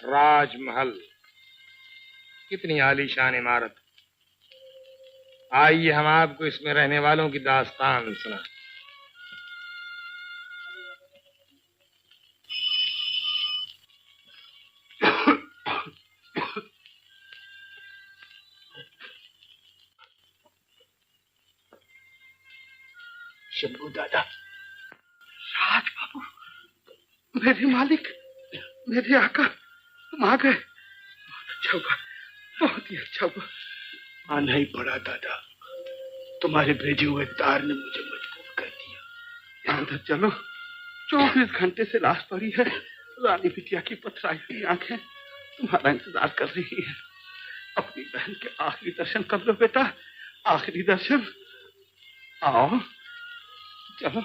राजमहल, कितनी आलीशान इमारत। आइए हम आपको इसमें रहने वालों की दास्तान सुना। शंभू दादा, राज बाबू, मेरे मालिक, मेरे आका, तुम आ गए। बहुत अच्छा हुआ, बहुत ही अच्छा हुआ। आना ही पड़ा दादा, तुम्हारे भेजे हुए तार ने मुझे मजबूर कर दिया। अंदर चलो, 24 घंटे से लाश पड़ी है। रानी बिटिया की पथराई हुई आंखें तुम्हारा इंतजार कर रही है। अपनी बहन के आखिरी दर्शन कर लो बेटा, आखिरी दर्शन। आओ चलो।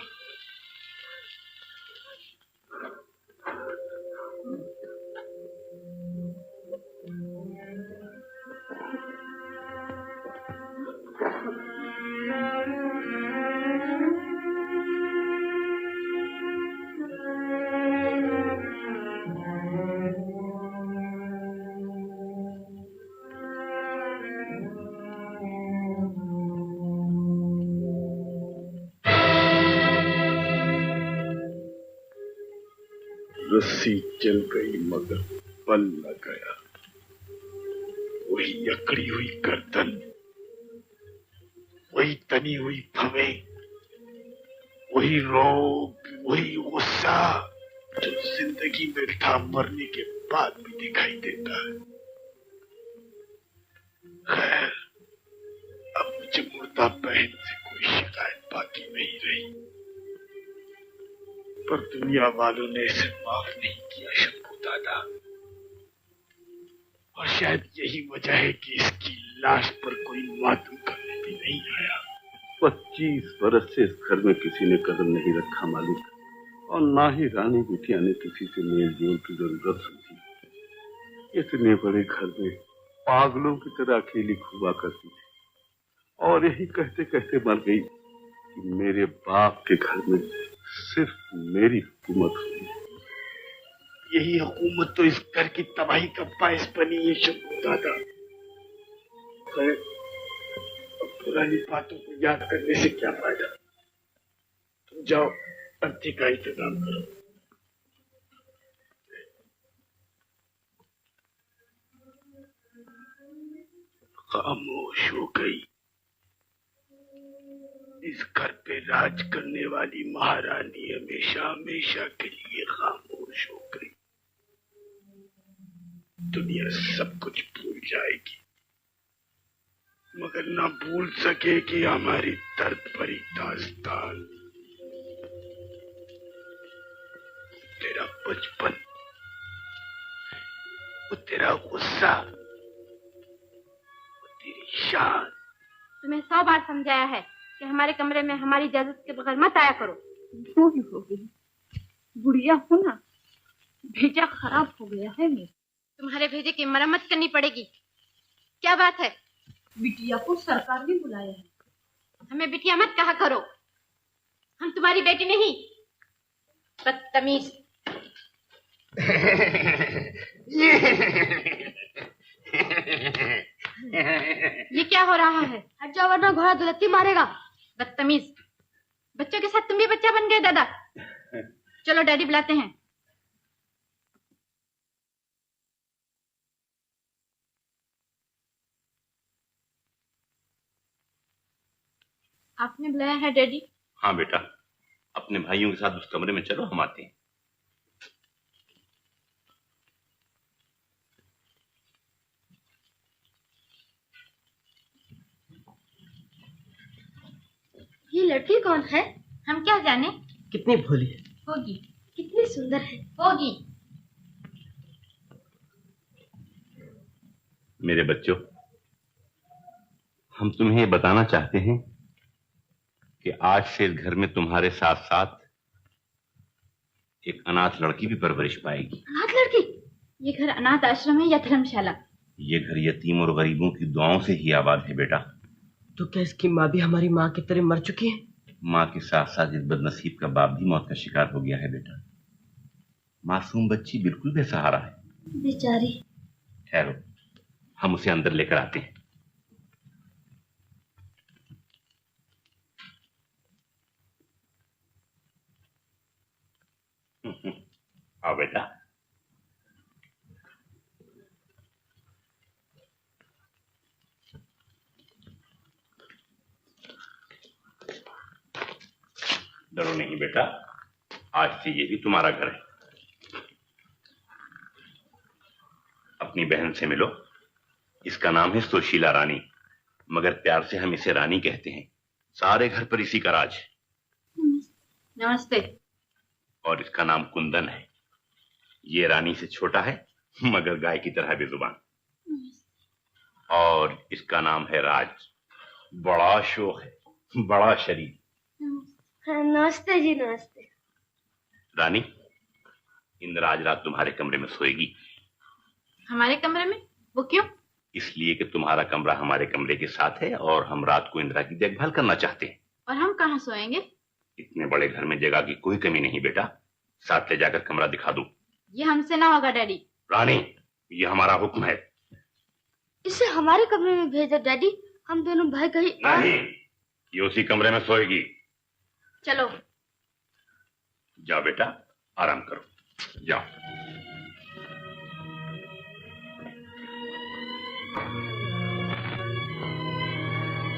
रस्सी चल गई मगर पल न गया। वही अकड़ी हुई गर्दन, वही तनी हुई भवें, वही रोग, वही गुस्सा जो जिंदगी में था मरने के बाद भी दिखाई देता है। खैर, अब मुझे मुर्दा बहन से कोई शिकायत बाकी नहीं रही, पर दुनिया वालों ने इसे माफ नहीं किया शंभू दादा। और शायद यही वजह है कि इसकी लाश पर कोई मातम करने भी नहीं आया। 25 बरस से इस घर में किसी ने कदम नहीं रखा मालिक, और ना ही रानी बिटिया ने किसी से मेल जोल की जरूरत समझी। इतने बड़े घर में पागलों की तरह अकेली खुआ करती थी, और यही कहते कहते मर गई कि मेरे बाप के घर में सिर्फ मेरी हुकूमत हुई। यही हुकूमत तो इस घर की तबाही का बायस बनी है शंभू दादा। खैर, अब पुरानी बातों को याद करने से क्या फायदा। तुम जाओ, अर्थी का इंतजाम करो। खामोश हो गई। इस घर पे राज करने वाली महारानी हमेशा हमेशा के लिए खामोश हो गई। दुनिया सब कुछ भूल जाएगी, मगर ना भूल सकेगी हमारी दर्द भरी दास्तान। तेरा बचपन, वो तेरा गुस्सा, वो तेरी शान। तुम्हें 100 बार समझाया है कि हमारे कमरे में हमारी इजाजत के बगैर मत आया करो। बूढ़ी हो गई, बुढ़िया हो ना, भेजा खराब हो गया है मेरा। तुम्हारे भेजे की मरम्मत करनी पड़ेगी। क्या बात है? बिटिया को सरकार ने बुलाया है। हमें बिटिया मत कहा करो, हम तुम्हारी बेटी नहीं। बदतमीज। ये क्या हो रहा है? हट जाओ वरना घोड़ा दुलत्ती मारेगा। बदतमीज। बच्चों के साथ तुम भी बच्चा बन गए दादा। चलो डैडी बुलाते हैं। आपने बुलाया है डैडी? हाँ बेटा, अपने भाइयों के साथ उस कमरे में चलो, हम आते हैं। ये लड़की कौन है? हम क्या जाने। कितनी भोली है। होगी। कितनी सुंदर है। होगी। मेरे बच्चों, हम तुम्हें ये बताना चाहते हैं कि आज से इस घर में तुम्हारे साथ साथ एक अनाथ लड़की भी परवरिश पाएगी। अनाथ लड़की? ये घर अनाथ आश्रम है या धर्मशाला? ये घर यतीम और गरीबों की दुआओं से ही आबाद है बेटा। तो क्या इसकी माँ भी हमारी माँ की तरह मर चुकी है? माँ के साथ साथ इस बदनसीब का बाप भी मौत का शिकार हो गया है बेटा। मासूम बच्ची बिल्कुल बेसहारा है। बेचारी। ठहरो, हम उसे अंदर लेकर आते हैं। आओ बेटा। डरो नहीं बेटा, आज से ये भी तुम्हारा घर है। अपनी बहन से मिलो। इसका नाम है सुशीला रानी, मगर प्यार से हम इसे रानी कहते हैं। सारे घर पर इसी का राज है। नमस्ते। और इसका नाम कुंदन है। ये रानी से छोटा है, मगर गाय की तरह बेजुबान। और इसका नाम है राज। बड़ा शोक है, बड़ा शरीफ। नमस्ते जी, नमस्ते। रानी, इंदिरा आज रात तुम्हारे कमरे में सोएगी। हमारे कमरे में? वो क्यों? इसलिए कि तुम्हारा कमरा हमारे कमरे के साथ है और हम रात को इंदिरा की देखभाल करना चाहते हैं। और हम कहाँ सोएंगे? इतने बड़े घर में जगह की कोई कमी नहीं बेटा। साथ ले जाकर कमरा दिखा दूं। ये हमसे ना होगा डैडी। रानी, ये हमारा हुक्म है। इसे हमारे कमरे में भेज दो डैडी, हम दोनों भाई कहीं। नहीं, ये उसी कमरे में सोएगी। चलो। जाओ बेटा, आराम करो, जाओ।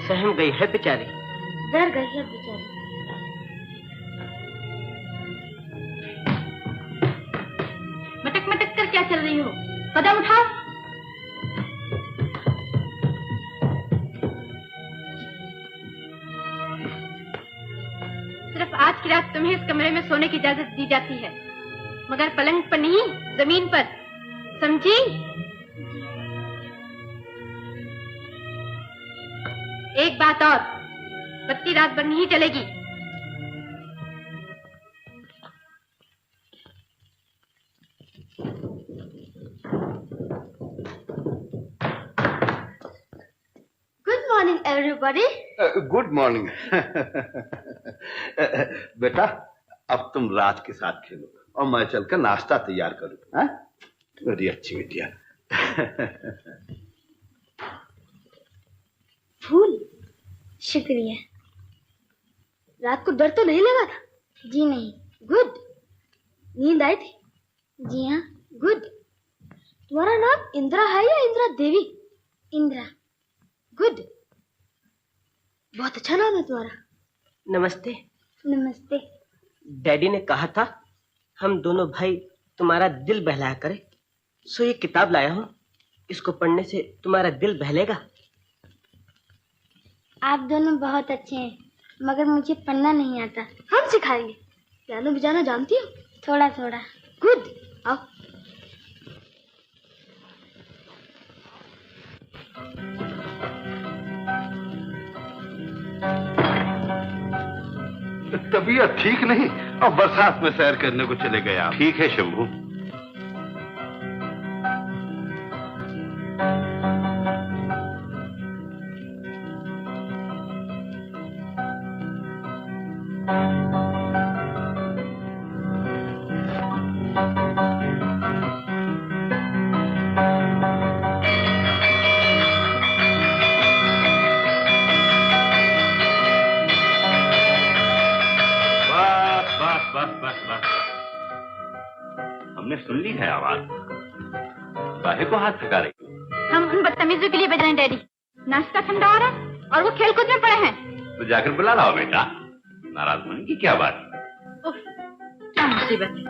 सहम गई है बेचारी। डर गई है बेचारी। मटक मटक कर क्या चल रही हो? कदम उठाओ। सिर्फ आज की रात तुम्हें इस कमरे में सोने की इजाजत दी जाती है, मगर पलंग पर नहीं, जमीन पर, समझी? एक बात और, बत्ती रात भर नहीं चलेगी। Good morning everybody. Good morning. बेटा, अब तुम राज के साथ खेलो और मैं चलकर नाश्ता तैयार करूं। हाँ? मेरी अच्छी बिटिया। फूल, शुक्रिया। रात को डर तो नहीं लगा था? जी नहीं। गुड। नींद आई थी? जी हाँ। गुड। तुम्हारा नाम इंदिरा है या इंदिरा देवी? इंदिरा। गुड। बहुत अच्छा नाम है तुम्हारा। नमस्ते। नमस्ते। डैडी ने कहा था हम दोनों भाई तुम्हारा दिल बहलाया करें, सो ये किताब लाया हूँ। इसको पढ़ने से तुम्हारा दिल बहलेगा। आप दोनों बहुत अच्छे हैं, मगर मुझे पढ़ना नहीं आता। हम सिखाएंगे। पियानो बजाना जानती हो? थोड़ा थोड़ा। गुड। आओ। तबीयत ठीक नहीं और बरसात में सैर करने को चले गए आप। ठीक है शंभू। हमने सुन ली है आवाज। काहे को हाथ थका रही? हम उन बदतमीजों के लिए बजाएं डैडी। नाश्ता ठंडा हो रहा है और वो खेल कूद में पड़े हैं। तो जाकर बुला लाओ बेटा। नाराज होने की क्या बात? उफ, क्या मुसीबत है।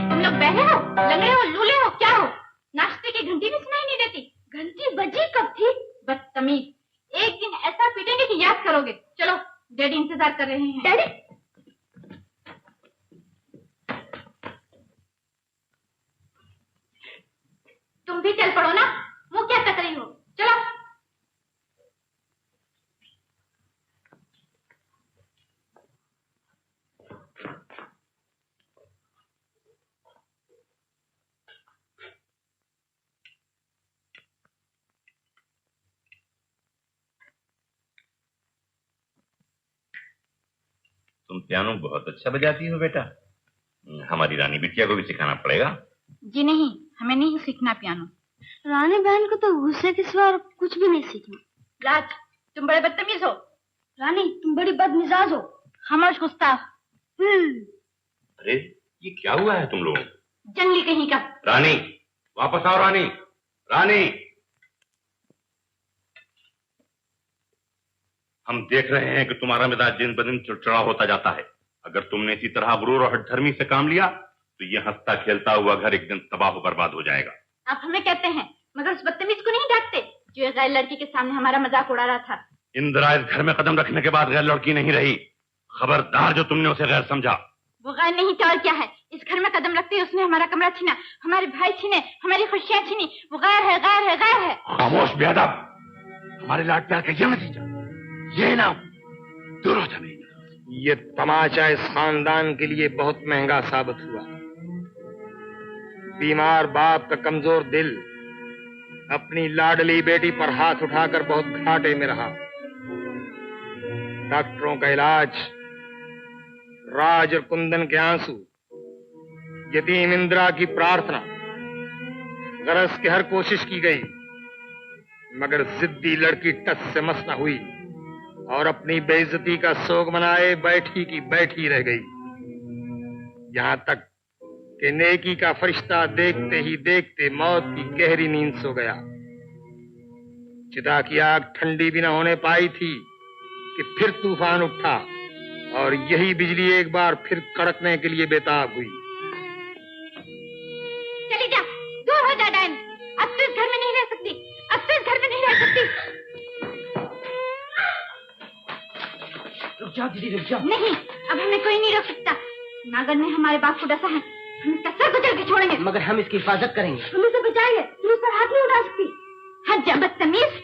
तुम लोग बहरे हो, लंगड़े हो, लूले हो, क्या हो? नाश्ते की घंटी भी सुनाई नहीं देती। घंटी बजी कब थी? बदतमीज। एक दिन ऐसा पीटेंगे कि याद करोगे। चलो, डैडी इंतजार कर रहे हैं। डैडी, तुम भी चल पड़ो ना। मुंह क्या तक रही हो? चलो। तुम पियानो बहुत अच्छा बजाती हो बेटा। हमारी रानी बिटिया को भी सिखाना पड़ेगा। जी नहीं, हमें नहीं सीखना पियानो। रानी बहन को तो गुस्से के सिवा और कुछ भी नहीं सीखना। राज, तुम बड़े बदतमीज हो। रानी, तुम बड़ी बदमिजाज हो। खामोश गुस्ताख। अरे ये क्या हुआ है तुम लोगों? जंगली कहीं का। रानी, वापस आओ रानी। रानी, हम देख रहे हैं कि तुम्हारा मिजाज दिन ब दिन चिड़चिड़ा होता जाता है। अगर तुमने इसी तरह गुरूर और हठधर्मी से काम लिया तो ये हंसता खेलता हुआ घर एक दिन तबाह बर्बाद हो जाएगा। आप हमें कहते हैं मगर उस बदतमीज को नहीं डांटते जो एक गैर लड़की के सामने हमारा मजाक उड़ा रहा था। इंदिरा इस घर में कदम रखने के बाद गैर लड़की नहीं रही। खबरदार जो तुमने उसे गैर समझा। वो गैर नहीं तो और क्या है। इस घर में कदम रखते ही उसने हमारा कमरा छीना, हमारे भाई छीने, हमारी खुशियां छीनी। वो गैर है, गैर है, गैर है। खामोश बेअदब। हमारे लाड प्यार का ये नतीजा, ये नाम दूर हो जाने। ये तमाचा इस खानदान के लिए बहुत महंगा साबित हुआ। बीमार बाप का कमजोर दिल अपनी लाडली बेटी पर हाथ उठाकर बहुत घाटे में रहा। डॉक्टरों का इलाज, राज और कुंदन के आंसू, यतीम इंदिरा की प्रार्थना, गरज के हर कोशिश की गई मगर जिद्दी लड़की टस से मस न हुई और अपनी बेइज्जती का सोग मनाए बैठी की बैठी रह गई। यहां तक कि नेकी का फरिश्ता देखते ही देखते मौत की गहरी नींद सो गया। चिता की आग ठंडी भी न होने पाई थी कि फिर तूफान उठा और यही बिजली एक बार फिर कड़कने के लिए बेताब हुई। चली जा, दूर हो जा डायन। अब तो इस घर में नहीं रह सकती, अब तो इस घर में नहीं रह सकती। रुक जाओ दीदी, रुक जाओ। नहीं, अब हमें कोई नहीं रोक सकता। नागर ने हमारे बाप को डसा है, हम इसका सर कुचल के छोड़ेंगे। मगर हम इसकी हिफाजत करेंगे। तुम इसे बचाएंगे, तुम इस पर हाथ नहीं उठा सकती। हट जा बदतमीज।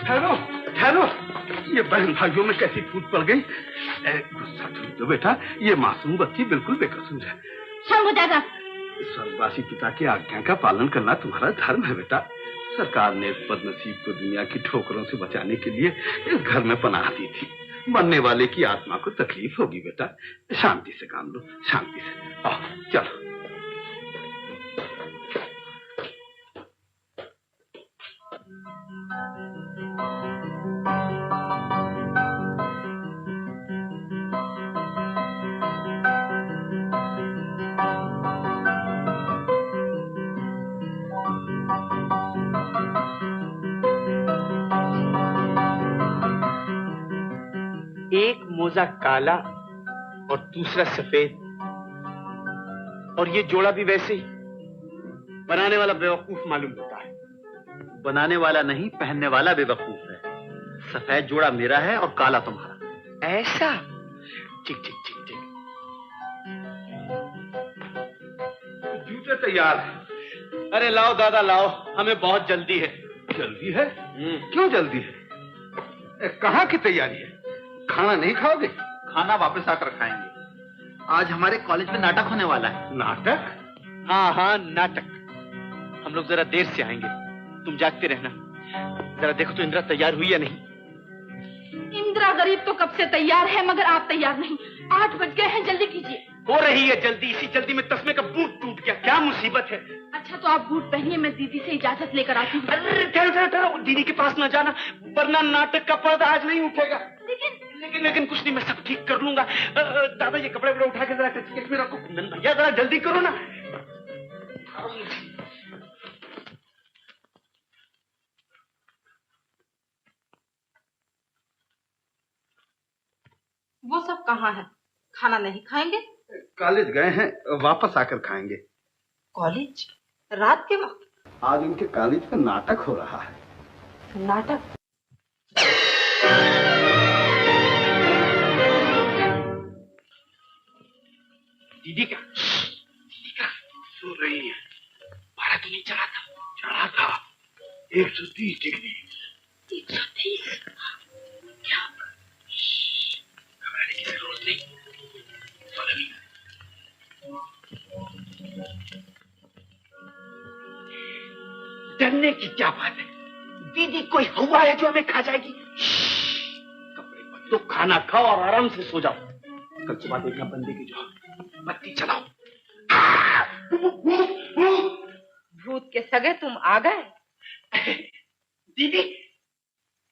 ठहरो, ठहरो। ये बहन भाइयों में कैसी फूट पड़ गई। गुस्सा छोड़ दो बेटा, ये मासूम बच्ची बिल्कुल बेकसूर है। शंभू दादा, स्वर्गवासी पिता की आज्ञा का पालन करना तुम्हारा धर्म है बेटा। सरकार ने इस बदनसीब को दुनिया की ठोकरों से बचाने के लिए इस घर में पनाह दी थी। मरने वाले की आत्मा को तकलीफ होगी बेटा। शांति से काम लो, शांति से। आओ, चलो। एक मोजा काला और दूसरा सफेद, और ये जोड़ा भी वैसे ही। बनाने वाला बेवकूफ मालूम होता है। बनाने वाला नहीं, पहनने वाला बेवकूफ है। सफेद जोड़ा मेरा है और काला तुम्हारा। ऐसा? ठीक ठीक ठीक ठीक। जूते तैयार हैं। अरे लाओ दादा लाओ, हमें बहुत जल्दी है। जल्दी है? क्यों जल्दी है? कहाँ की तैयारी है? खाना नहीं खाओगे? खाना वापस आकर खाएंगे। आज हमारे कॉलेज में नाटक होने वाला है। नाटक? हाँ हाँ नाटक। हम लोग जरा देर से आएंगे, तुम जागते रहना। जरा देखो तो इंदिरा तैयार हुई या नहीं। इंदिरा गरीब तो कब से तैयार है मगर आप तैयार नहीं। 8 बज गए हैं, जल्दी कीजिए। हो रही है जल्दी, इसी जल्दी में तस्मे का बूट टूट गया। क्या मुसीबत है। अच्छा तो आप बूट पहनिए, मैं दीदी से इजाजत लेकर आती हूँ। अरे ठहरो ठहरो ठहरो, दीदी के पास न जाना वरना नाटक का पर्दा आज नहीं उठेगा। लेकिन कुछ नहीं, मैं सब ठीक कर लूंगा। दादा ये कपड़े वपड़े उठा के जरा केस में रखो। कुंदन भैया जरा जल्दी करो ना। वो सब कहाँ है? खाना नहीं खाएंगे? कॉलेज गए हैं, वापस आकर खाएंगे। कॉलेज? रात के वक्त? आज उनके कॉलेज में नाटक हो रहा है। नाटक? दीदी का सो रही है। पारा तो नहीं चढ़ा था? चढ़ा था 130 डिग्री। 130? क्या? घबराने की जरूरत नहीं। डरने की क्या बात है? दीदी कोई हुआ है जो हमें खा जाएगी? कपड़े बदलो, खाना खाओ और आराम से सो जाओ। कल सुबह देखना बंदे की जो बत्ती चलाओ। भूत के सगे तुम आ गए? दीदी,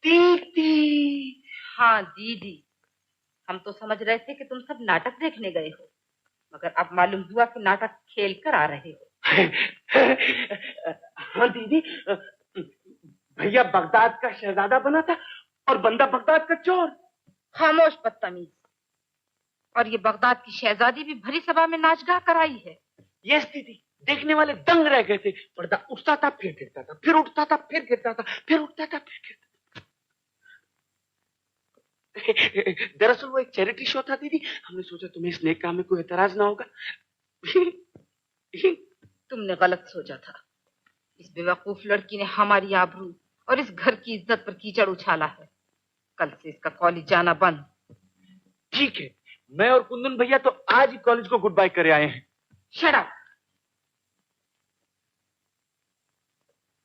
दीदी। हाँ दीदी, हम तो समझ रहे थे कि तुम सब नाटक देखने गए हो, मगर अब मालूम हुआ कि नाटक खेल कर आ रहे हो। हाँ दीदी, भैया बगदाद का शहजादा बना था और बंदा बगदाद का चोर। खामोश बदतमीज। और ये बगदाद की शहजादी भी भरी सभा में नाच गा कर आई है। यस दीदी, देखने वाले दंग रह गए थे। पर्दा उठता था, फिर गिरता था, फिर उठता था, फिर गिरता था, फिर उठता था, फिर गिरता था। दरअसल वो एक चैरिटी शो था दीदी। हमने सोचा तुम्हें इस नेक काम में कोई एतराज ना होगा। तुमने गलत सोचा था। इस बेवकूफ लड़की ने हमारी आबरू और इस घर की इज्जत पर कीचड़ उछाला है। कल से इसका कॉलेज जाना बंद। ठीक है, मैं और कुंदन भैया तो आज ही कॉलेज को गुड बाय करे आए हैं। Shut up.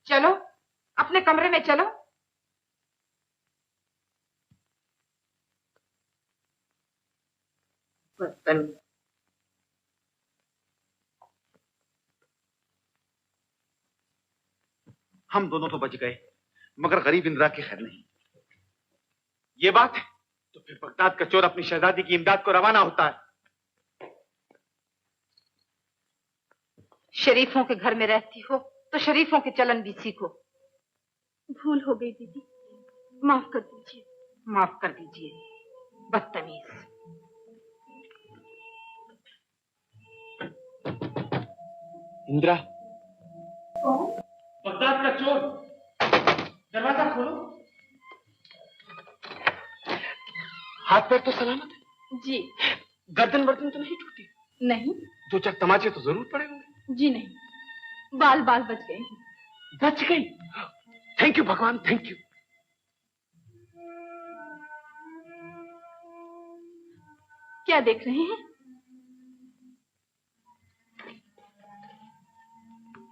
चलो अपने कमरे में चलो। हम दोनों तो बच गए, मगर गरीब इंदिरा की खैर नहीं। ये बात है तो फिर बगदाद का चोर अपनी शहजादी की इमदाद को रवाना होता है। शरीफों के घर में रहती हो तो शरीफों के चलन भी सीखो। भूल हो गई दीदी, माफ कर दीजिए। माफ कर दीजिए, बदतमीज। इंदिरा। बगदाद का चोर, दरवाजा खोलो। हाथ पैर तो सलामत है? जी। गर्दन वर्दन तो नहीं टूटी? नहीं। दो चार तमाचे तो जरूर पड़े होंगे? जी नहीं, बाल बाल बच गए। बच गई? थैंक यू भगवान, थैंक यू। क्या देख रहे हैं?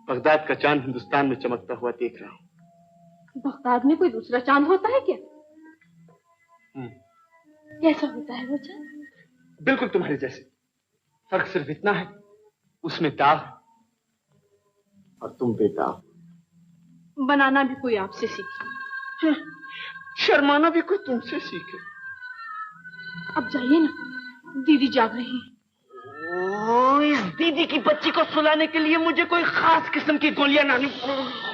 बगदाद का चांद हिंदुस्तान में चमकता हुआ देख रहा हूँ। बगदाद में कोई दूसरा चांद होता है क्या? कैसा होता है वो चांद? बिल्कुल तुम्हारे जैसे। फर्क सिर्फ इतना है, उसमें दाग है और तुम बेदाग। बनाना भी कोई आपसे सीखे, शर्माना भी कोई तुमसे सीखे। अब जाइए ना, दीदी जाग रही है। इस दीदी की बच्ची को सुलाने के लिए मुझे कोई खास किस्म की गोलियां लानी पड़ेगी।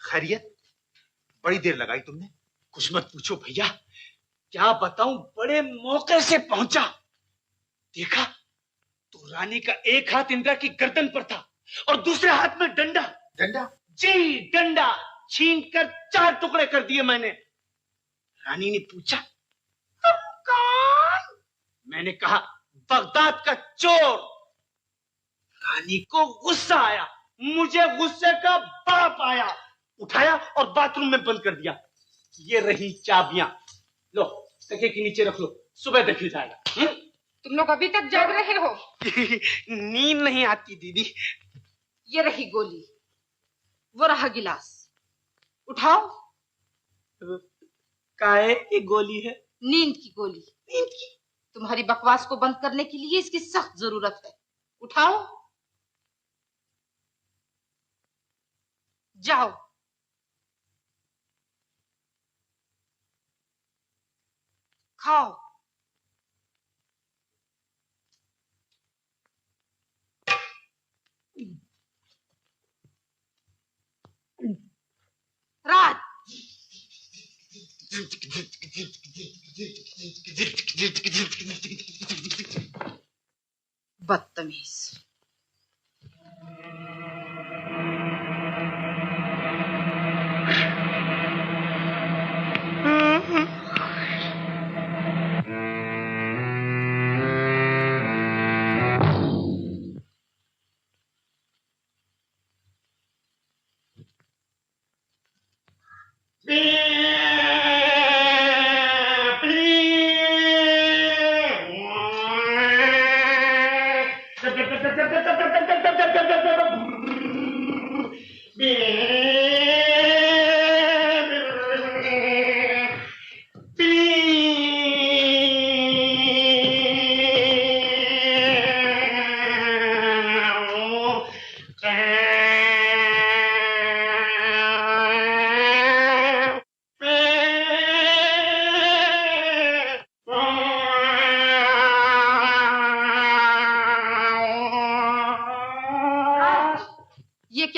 खैरियत? बड़ी देर लगाई तुमने। कुछ मत पूछो भैया, क्या बताऊं, बड़े मौके से पहुंचा। देखा तो रानी का एक हाथ इंदिरा की गर्दन पर था और दूसरे हाथ में डंडा। डंडा? जी डंडा। छीनकर 4 टुकड़े कर दिए मैंने। रानी ने पूछा तुम कौन? मैंने कहा बगदाद का चोर। रानी को गुस्सा आया, मुझे गुस्से का बाप आया। उठाया और बाथरूम में बंद कर दिया। ये रही चाबियां, लो तकिए के नीचे रख लो, सुबह देखी जाएगा। तुम लोग अभी तक जाग रहे हो? नींद नहीं आती दीदी। ये रही गोली, वो रहा गिलास, उठाओ। काहे की गोली है? नींद की गोली। नींद की? तुम्हारी बकवास को बंद करने के लिए इसकी सख्त जरूरत है। उठाओ, जाओ। खाओ। रात बदतमीज।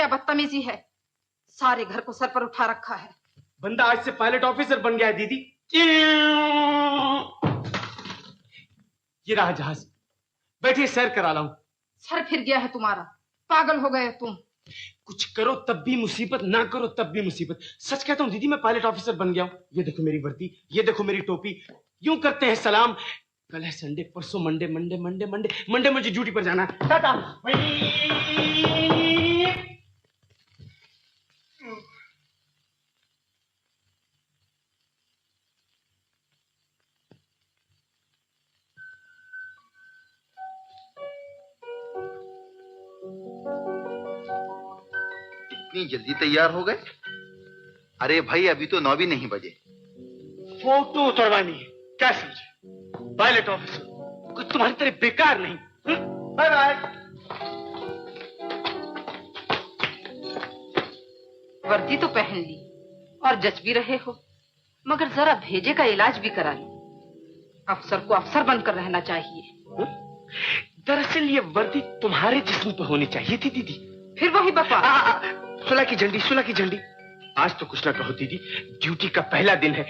बदतमीजी है, सारे घर को सर पर उठा रखा है। बंदा आज से पायलट ऑफिसर बन गया है दीदी। ये रहा जहाज, बैठिए सैर करा लाऊं। सर फिर गया है तुम्हारा, पागल हो गए तुम। कुछ करो तब भी मुसीबत, ना करो तब भी मुसीबत। सच कहता हूं दीदी, मैं पायलट ऑफिसर बन गया हूं। ये देखो मेरी वर्दी, ये देखो मेरी टोपी। यूं करते हैं सलाम। कल है संडे, परसों Monday, Monday Monday Monday Monday मुझे ड्यूटी पर जाना है। टाटा। इतनी जल्दी तैयार हो गए? अरे भाई अभी तो 9 भी नहीं बजे। फोटो उतरवानी है, क्या समझे? पायलट ऑफिसर कुछ तुम्हारी तरह बेकार नहीं। Bye bye. वर्दी तो पहन ली और जच भी रहे हो, मगर जरा भेजे का इलाज भी करा लो। अफसर को अफसर बनकर रहना चाहिए। दरअसल ये वर्दी तुम्हारे जिस्म पर होनी चाहिए थी दीदी। फिर वही बकवास। सुलह की झंडी, सुलह की झंडी। आज तो कुछ ना कहो दीदी, ड्यूटी का पहला दिन है,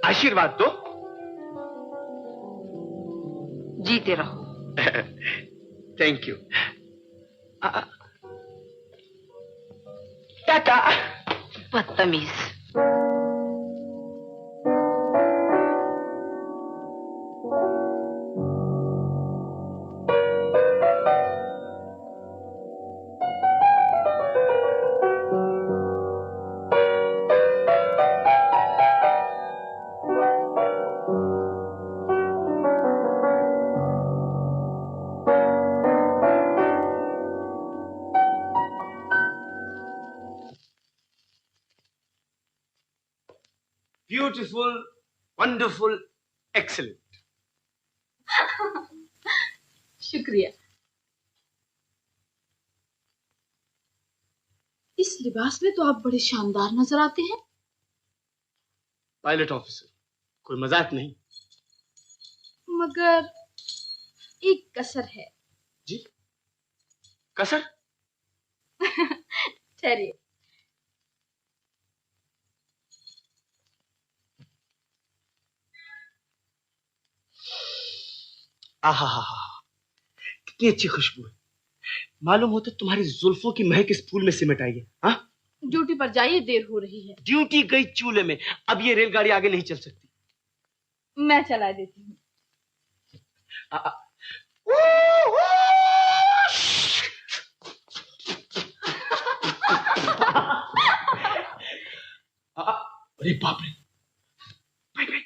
आशीर्वाद दो। जीते रहो। Thank you. टाटा। बदतमीज। Beautiful, wonderful, excellent. शुक्रिया। इस लिबास में तो आप बड़े शानदार नजर आते हैं। पायलट ऑफिसर, कोई मजाक नहीं। मगर एक कसर है। जी? कसर? ठहरिए। आहा हा हा, कितनी अच्छी खुशबू है। मालूम होता तुम्हारी जुल्फों की महक इस फूल में सिमट आई है। हाँ? ड्यूटी पर जाइए, देर हो रही है। ड्यूटी गई चूल्हे में, अब ये रेलगाड़ी आगे नहीं चल सकती। मैं चला देती हूँ। अरे बाप रे, भाई भाई।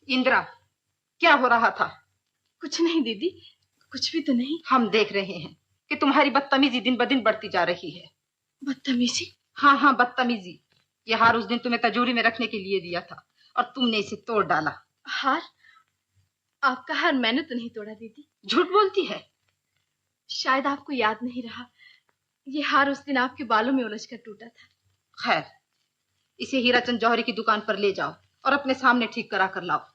इंदिरा, क्या हो रहा था? कुछ नहीं दीदी, कुछ भी तो नहीं। हम देख रहे हैं कि तुम्हारी बदतमीजी दिन ब दिन बढ़ती जा रही है। बदतमीजी? हाँ हाँ, बदतमीजी। ये हार उस दिन तुम्हें तजूरी में रखने के लिए दिया था और तुमने इसे तोड़ डाला। हार? आपका हार मैंने तो नहीं तोड़ा दीदी। झूठ बोलती है। शायद आपको याद नहीं रहा, ये हार उस दिन आपके बालों में उलझ कर टूटा था। खैर, इसे हीराचंद जौहरी की दुकान पर ले जाओ और अपने सामने ठीक करा कर लाओ।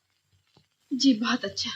जी बहुत अच्छा।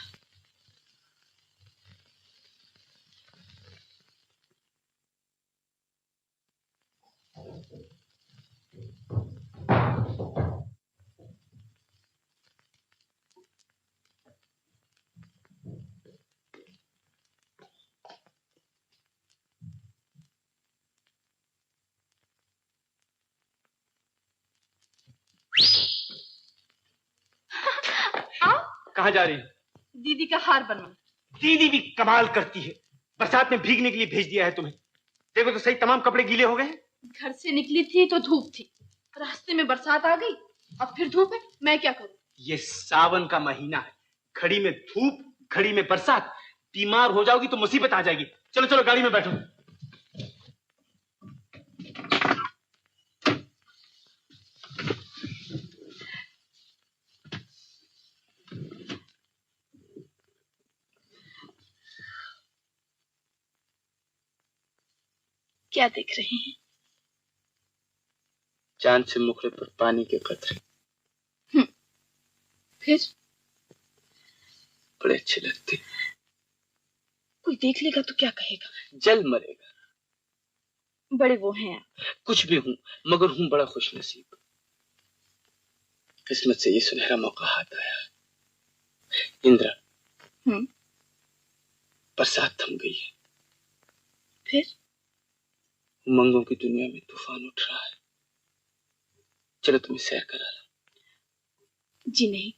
कहाँ जा रही है? दीदी का हार बनवाने। दीदी भी कमाल करती है, बरसात में भीगने के लिए भेज दिया है तुम्हें। देखो तो सही, तमाम कपड़े गीले हो गए हैं। घर से निकली थी तो धूप थी, रास्ते में बरसात आ गई, अब फिर धूप है, मैं क्या करूं? ये सावन का महीना है, घड़ी में धूप, घड़ी में बरसात। बीमार हो जाओगी तो मुसीबत आ जाएगी। चलो चलो गाड़ी में बैठो। क्या देख रहे हैं? चांद से मुखड़े पर पानी के कतरे। फिर? बड़े अच्छे लगते। कोई देख लेगा तो क्या कहेगा? जल मरेगा। बड़े वो हैं आप। कुछ भी हूं, मगर हूं बड़ा खुशनसीब। किस्मत से ये सुनहरा मौका हाथ आया। इंद्रा, बरसात थम गई है। फिर? उमंगों की दुनिया में तूफान उठ रहा है। चलो तुम्हें सैर करा ला। जी नहीं,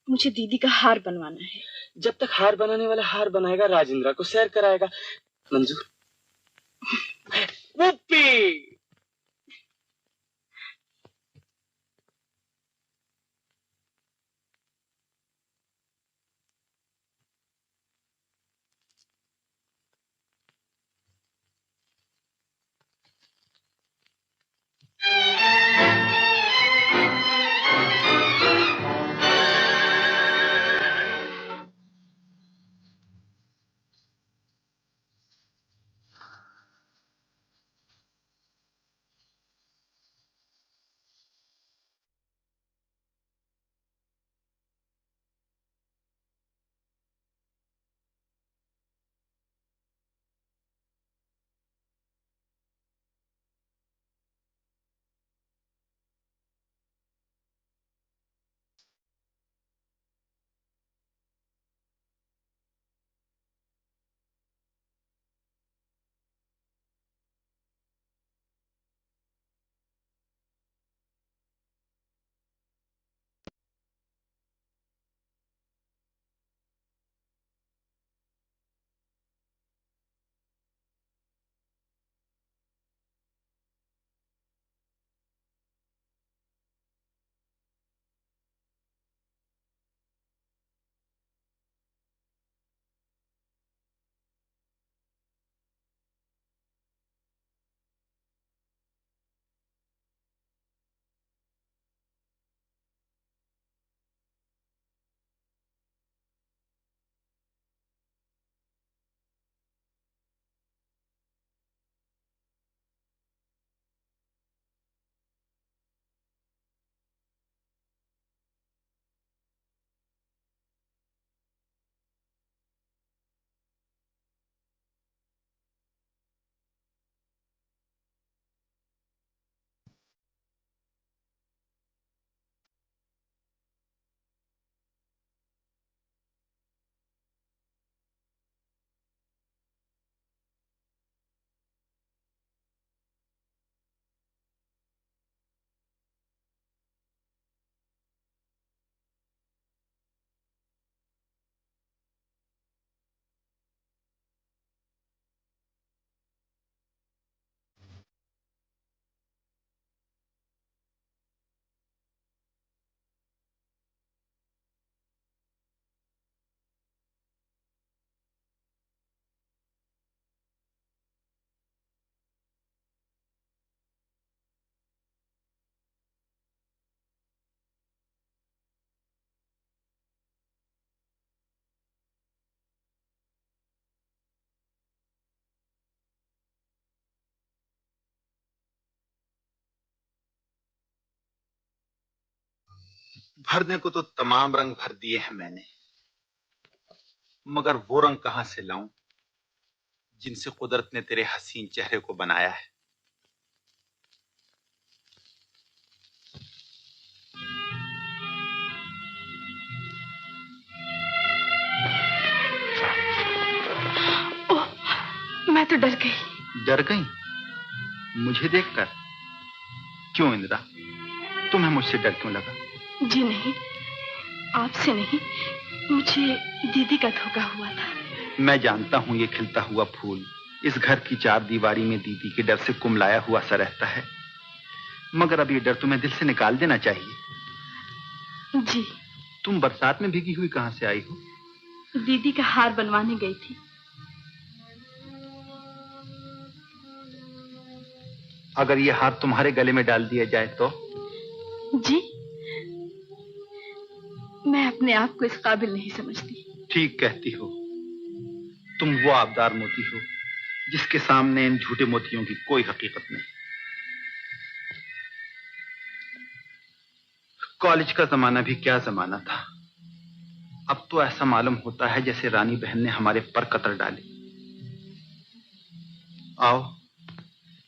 मुझे दीदी का हार बनवाना है। जब तक हार बनाने वाला हार बनाएगा, राजेंद्रा को सैर कराएगा। मंजूर? वुप्पी! भरने को तो तमाम रंग भर दिए हैं मैंने, मगर वो रंग कहां से लाऊं जिनसे कुदरत ने तेरे हसीन चेहरे को बनाया है। ओह, मैं तो डर गई। डर गई मुझे देखकर? क्यों इंदिरा, तुम्हें मुझसे डर क्यों लगा? जी नहीं, आपसे नहीं, मुझे दीदी का धोखा हुआ था। मैं जानता हूं ये खिलता हुआ फूल इस घर की चार दीवारी में दीदी के डर से कुमलाया हुआ सा रहता है, मगर अब ये डर तुम्हें दिल से निकाल देना चाहिए। जी। तुम बरसात में भीगी हुई कहां से आई हो? दीदी का हार बनवाने गई थी। अगर ये हार तुम्हारे गले में डाल दिया जाए तो? जी, मैं अपने आप को इस काबिल नहीं समझती। ठीक कहती हो, तुम वो आबदार मोती हो जिसके सामने इन झूठे मोतियों की कोई हकीकत नहीं। कॉलेज का जमाना भी क्या जमाना था। अब तो ऐसा मालूम होता है जैसे रानी बहन ने हमारे पर कतर डाले। आओ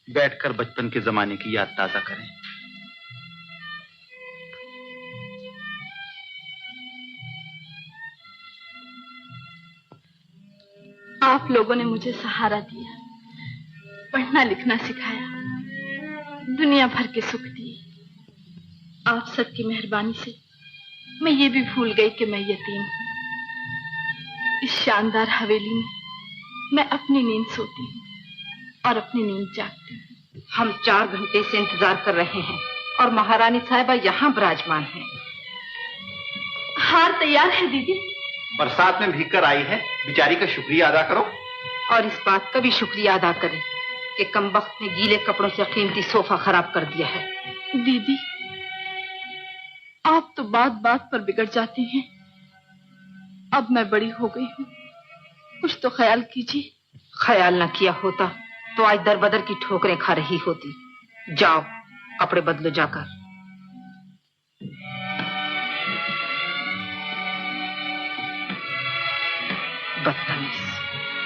बैठकर बचपन के जमाने की याद ताजा करें। आप लोगों ने मुझे सहारा दिया, पढ़ना लिखना सिखाया, दुनिया भर के सुख दिए। आप सबकी मेहरबानी से मैं ये भी भूल गई कि मैं यतीम हूँ। इस शानदार हवेली में मैं अपनी नींद सोती हूँ और अपनी नींद जागती हूँ। हम 4 घंटे से इंतजार कर रहे हैं और महारानी साहिबा यहाँ विराजमान हैं। हार तैयार है दीदी। बरसात में भीग कर आई है, बेचारी का शुक्रिया अदा करो। और इस बात का भी शुक्रिया अदा करें कि कमबख्त ने गीले कपड़ों से कीमती सोफा खराब कर दिया है। दीदी, आप तो बात बात पर बिगड़ जाती हैं। अब मैं बड़ी हो गई हूँ, कुछ तो ख्याल कीजिए। ख्याल न किया होता तो आज दर बदर की ठोकरें खा रही होती। जाओ कपड़े बदलो जाकर। बदतमीज।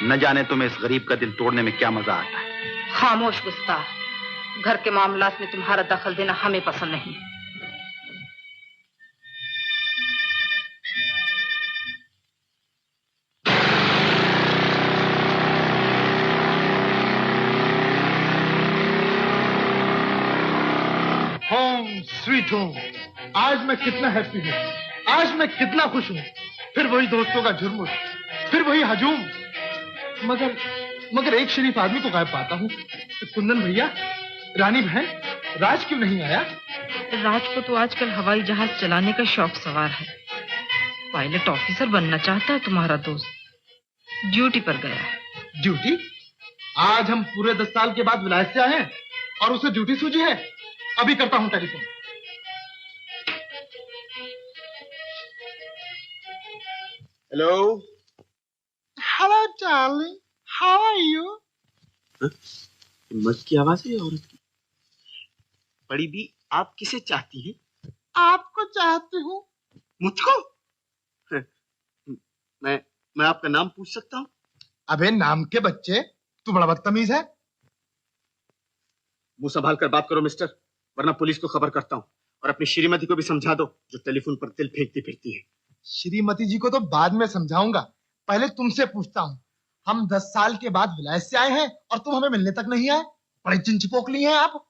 न जाने तुम्हें इस गरीब का दिल तोड़ने में क्या मजा आता है। खामोश गुस्ताख। घर के मामलात में तुम्हारा दखल देना हमें पसंद नहीं। Home sweet home. आज मैं कितना हैप्पी हूँ, आज मैं कितना खुश हूँ। फिर वही दोस्तों का झुरमुट, फिर वही हजूम। मगर एक शरीफ आदमी को गायब पाता हूँ। कुंदन भैया, रानी बहन, राज क्यों नहीं आया? राज को तो आजकल हवाई जहाज चलाने का शौक सवार है। पायलट ऑफिसर बनना चाहता है तुम्हारा दोस्त। ड्यूटी पर गया है। ड्यूटी? आज हम पूरे 10 साल के बाद विलायत से आए हैं और उसे ड्यूटी सूझी है। अभी करता हूं telephone. Hello hello darling, how are you? मर्द की आवाज है औरत की? बड़ी भी, आप किसे चाहती हैं? आपको चाहती हूँ। मुझको? मैं आपका नाम पूछ सकता हूँ? अबे नाम के बच्चे, तू बड़ा बदतमीज है। मुंह संभाल कर बात करो मिस्टर, वरना पुलिस को खबर करता हूँ। और अपनी श्रीमती को भी समझा दो जो टेलीफोन पर तिल फेंकती फिरती है। श्रीमती जी को तो बाद में समझाऊंगा, पहले तुमसे पूछता हूँ। हम 10 साल के बाद विलायत से आए हैं और तुम हमें मिलने तक नहीं आए। बड़े चिंचपोकली हैं आप।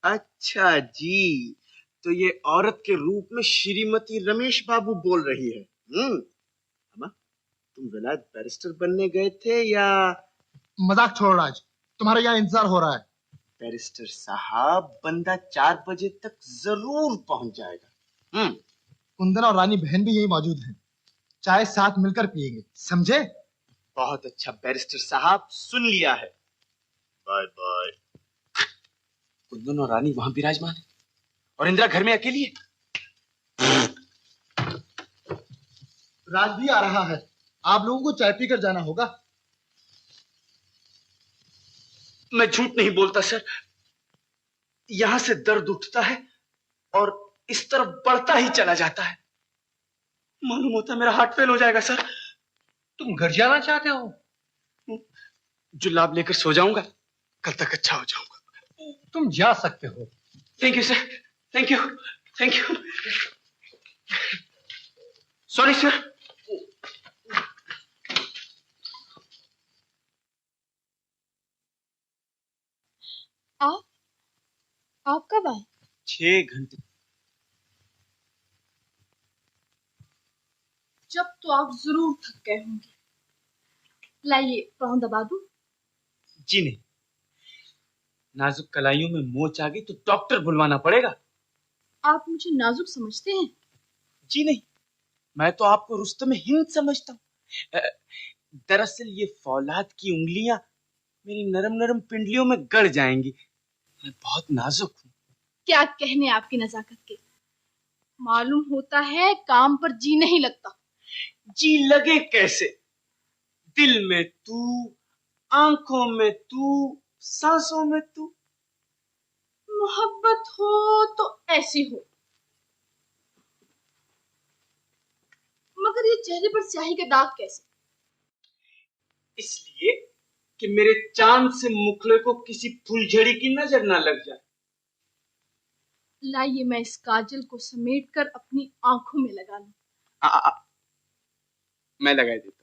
अच्छा जी, तो ये औरत के रूप में श्रीमती रमेश बाबू बोल रही है। अम्मा, तुम विलायत बैरिस्टर बनने गए थे या? मजाक छोड़ राज, तुम्हारा यहाँ इंतजार हो रहा है। बैरिस्टर साहब, बंदा 4 बजे तक जरूर पहुंच जाएगा। कुंदन और रानी बहन भी यही मौजूद हैं। चाय साथ मिलकर पिएंगे, समझे? बहुत अच्छा बैरिस्टर साहब, सुन लिया है। Bye bye. कुंदन और रानी वहां विराजमान है और इंदिरा घर में अकेली है। राज भी आ रहा है, आप लोगों को चाय पीकर जाना होगा। मैं झूठ नहीं बोलता सर, यहां से दर्द उठता है और इस तरफ बढ़ता ही चला जाता है। मालूम होता है मेरा हार्ट फेल हो जाएगा सर। तुम घर जाना चाहते हो? जुलाब लेकर सो जाऊंगा, कल तक अच्छा हो जाऊंगा। तुम जा सकते हो। Thank you sir, thank you, thank you. Sorry sir. आप कब आए? 6 घंटे। जब तो आप जरूर थक गए होंगे। लाइए पाँव दबा दूं? जी नहीं, नाजुक कलाइयों में मोच आ गई तो डॉक्टर बुलवाना पड़ेगा। आप मुझे नाजुक समझते हैं? जी नहीं, मैं तो आपको रुस्तम हिंद समझता हूँ। दरअसल ये फौलाद की उंगलियां मेरी नरम नरम पिंडलियों में गड़ जाएंगी। मैं बहुत नाजुक हूँ। क्या कहने आपकी नजाकत के। मालूम होता है काम पर जी नहीं लगता। जी लगे कैसे? दिल में तू, आंखों में तू, सांसों में तू। मोहब्बत हो तो ऐसी हो, मगर ये चेहरे पर स्याही के दाग कैसे? इसलिए कि मेरे चांद से मुखड़े को किसी फुलझड़ी की नजर ना लग जाए। लाइए मैं इस काजल को समेटकर अपनी आंखों में लगा लूं। मैं लगा देता हूं।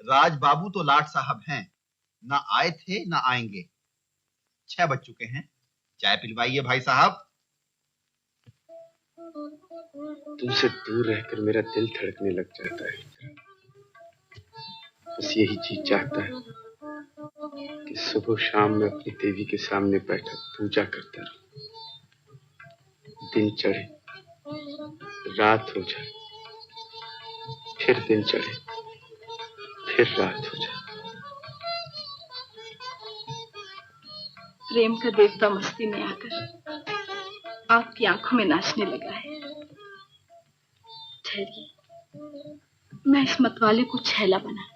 राज बाबू तो लाट साहब हैं, ना आए थे ना आएंगे। 6 बज चुके हैं, चाय पिलवाइए भाई साहब। तुमसे दूर रहकर मेरा दिल धड़कने लग जाता है। बस यही चीज चाहता है कि सुबह शाम में अपनी देवी के सामने बैठा पूजा करता रहूं। दिन चढ़े, रात हो जाए, फिर दिन चढ़े, फिर रात हो जाए। प्रेम का देवता मस्ती में आकर आपकी आंखों में नाचने लगा है। ठहरिए, मैं इस मतवाले को छैला बना दूं।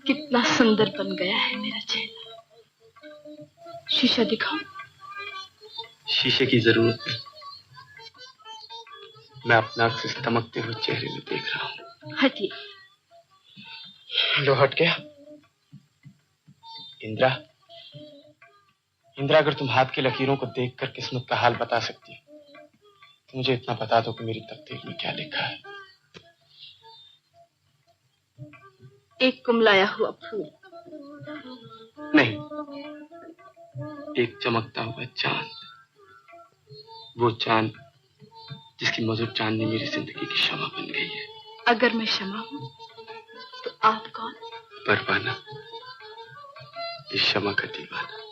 कितना सुंदर बन गया है मेरा चेहरा। शीशा दिखाऊं? शीशे की जरूरत नहीं, मैं अपना से चमकते हुए चेहरे में देख रहा हूँ। हटिए। लो हट गया। इंद्रा, इंद्रा, अगर तुम हाथ की लकीरों को देखकर किस्मत का हाल बता सकती हो तो मुझे इतना बता दो कि मेरी तकदीर में क्या लिखा है। एक कुमलाया हुआ फूल। नहीं, एक चमकता हुआ चांद। वो चांद जिसकी मधुर चांदनी मेरी जिंदगी की शमा बन गई है। अगर मैं शमा हूं तो आप कौन? परवाना, इस शमा का दीवाना।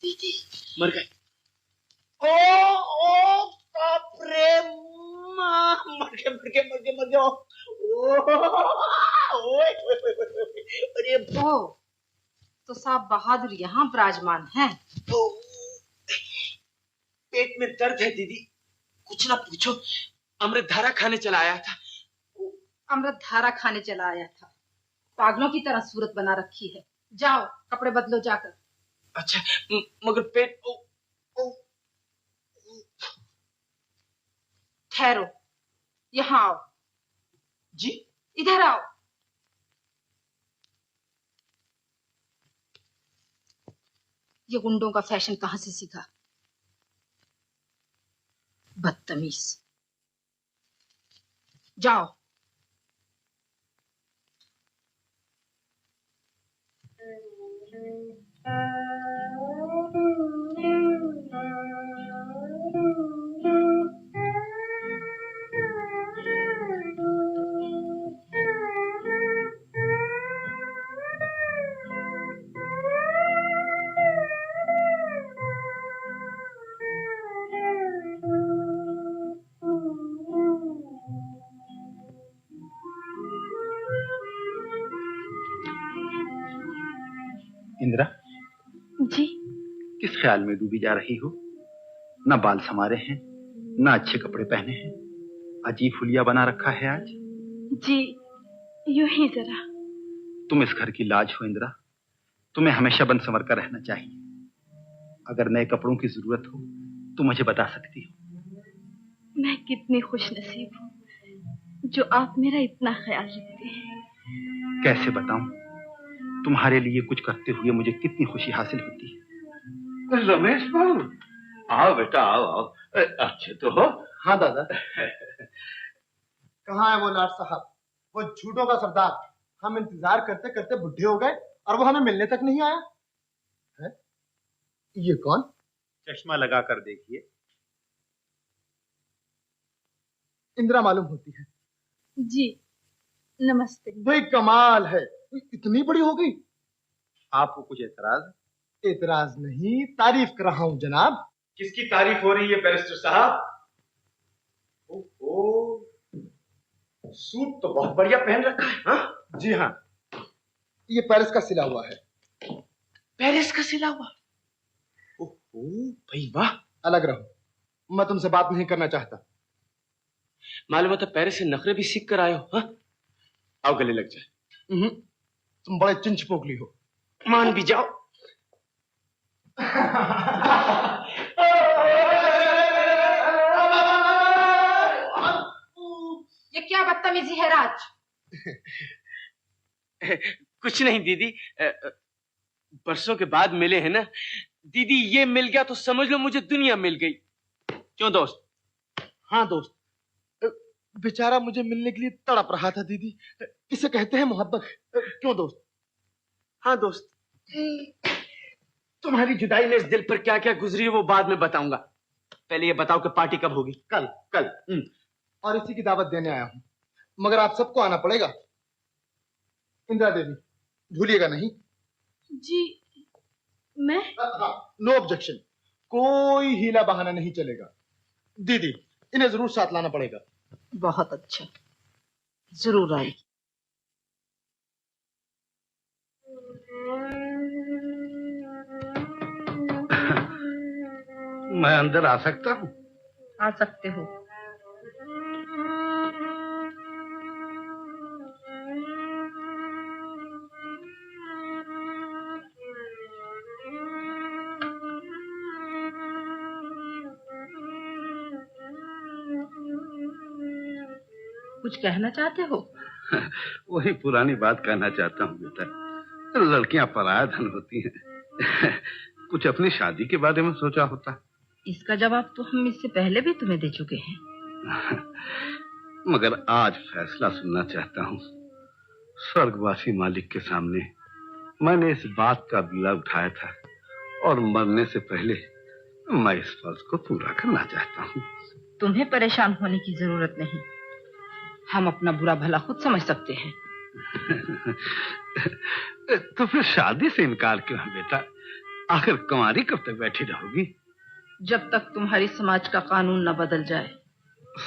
दीदी मर गए। ओ बाप रे, मर गए। अरे तो साहब बहादुर यहाँ विराजमान हैं। पेट में दर्द है दीदी, कुछ ना पूछो। अमृत धारा खाने चला आया था। अमृत धारा खाने चला आया था? पागलों की तरह सूरत बना रखी है। जाओ कपड़े बदलो जाकर। अच्छा, मगर पेट ठहरो, यहाँ आओ। जी? इधर आओ। ये गुंडों का फैशन कहाँ से सीखा? बदतमीज। जाओ। इंदिरा जी? किस ख्याल में डूबी जा रही हो? ना बाल संवारे हैं, ना अच्छे कपड़े पहने हैं, अजीब हुलिया बना रखा है आज। जी यूं ही जरा। तुम इस घर की लाज हो इंदिरा, तुम्हें हमेशा बन संवर कर रहना चाहिए। अगर नए कपड़ों की जरूरत हो तो मुझे बता सकती हो। मैं कितनी खुशनसीब हूँ जो आप मेरा इतना ख्याल रखते हैं। कैसे बताऊं, तुम्हारे लिए कुछ करते हुए मुझे कितनी खुशी हासिल होती है। रमेश बाबू, आओ बेटा, आओ आओ। अच्छे तो हो? हाँ दादा। कहाँ है वो लाट साहब, वो झूठों का सरदार? हम इंतजार करते करते बुढ़े हो गए और वो हमें मिलने तक नहीं आया है? ये कौन? चश्मा लगा कर देखिए। इंदिरा मालूम होती है। जी नमस्ते। भाई कमाल है, इतनी बड़ी हो गई। आपको कुछ एतराज? एतराज नहीं, तारीफ कर रहा हूं जनाब। किसकी तारीफ हो रही है बैरिस्टर साहब? ओहो, सूट तो बहुत बढ़िया पहन रखा है। हाँ जी हाँ, ये पेरिस का सिला हुआ है। पेरिस का सिला हुआ? ओहो भाई वाह। अलग रहो, मैं तुमसे बात नहीं करना चाहता। मालूम होता पेरिस से नखरे भी सीख कर आए हो। हाँ आओ गले लग जाए। तुम बड़े चिंच पोकली हो। मान भी जाओ। ये क्या बदतमीजी है राज? कुछ नहीं दीदी, बरसों के बाद मिले हैं ना दीदी। ये मिल गया तो समझ लो मुझे दुनिया मिल गई। क्यों दोस्त? हाँ दोस्त, बेचारा मुझे मिलने के लिए तड़प रहा था दीदी। इसे कहते हैं मोहब्बत। क्यों दोस्त? हाँ दोस्त, तुम्हारी जुदाई में इस दिल पर क्या क्या गुजरी है वो बाद में बताऊंगा। पहले ये बताओ कि पार्टी कब होगी? कल। कल और इसी की दावत देने आया हूं, मगर आप सबको आना पड़ेगा। इंदिरा देवी, भूलिएगा नहीं? जी मैं? नो ऑब्जेक्शन, कोई हीला बहाना नहीं चलेगा। दीदी, इन्हें जरूर साथ लाना पड़ेगा। बहुत अच्छा, जरूर आई। मैं अंदर आ सकता हूँ? आ सकते हो। कुछ कहना चाहते हो? वही पुरानी बात कहना चाहता हूँ बेटा। लड़कियां पराया धन होती हैं। कुछ अपनी शादी के बारे में सोचा होता। इसका जवाब तो हम इससे पहले भी तुम्हें दे चुके हैं। मगर आज फैसला सुनना चाहता हूँ। स्वर्गवासी मालिक के सामने मैंने इस बात का बीड़ा उठाया था और मरने से पहले मैं इस फर्ज को पूरा करना चाहता हूँ। तुम्हें परेशान होने की जरूरत नहीं, हम अपना बुरा भला खुद समझ सकते हैं। तो फिर शादी से इनकार क्यों है बेटा? आखिर कुंवारी कब तक बैठी रहोगी? जब तक तुम्हारी समाज का कानून न बदल जाए।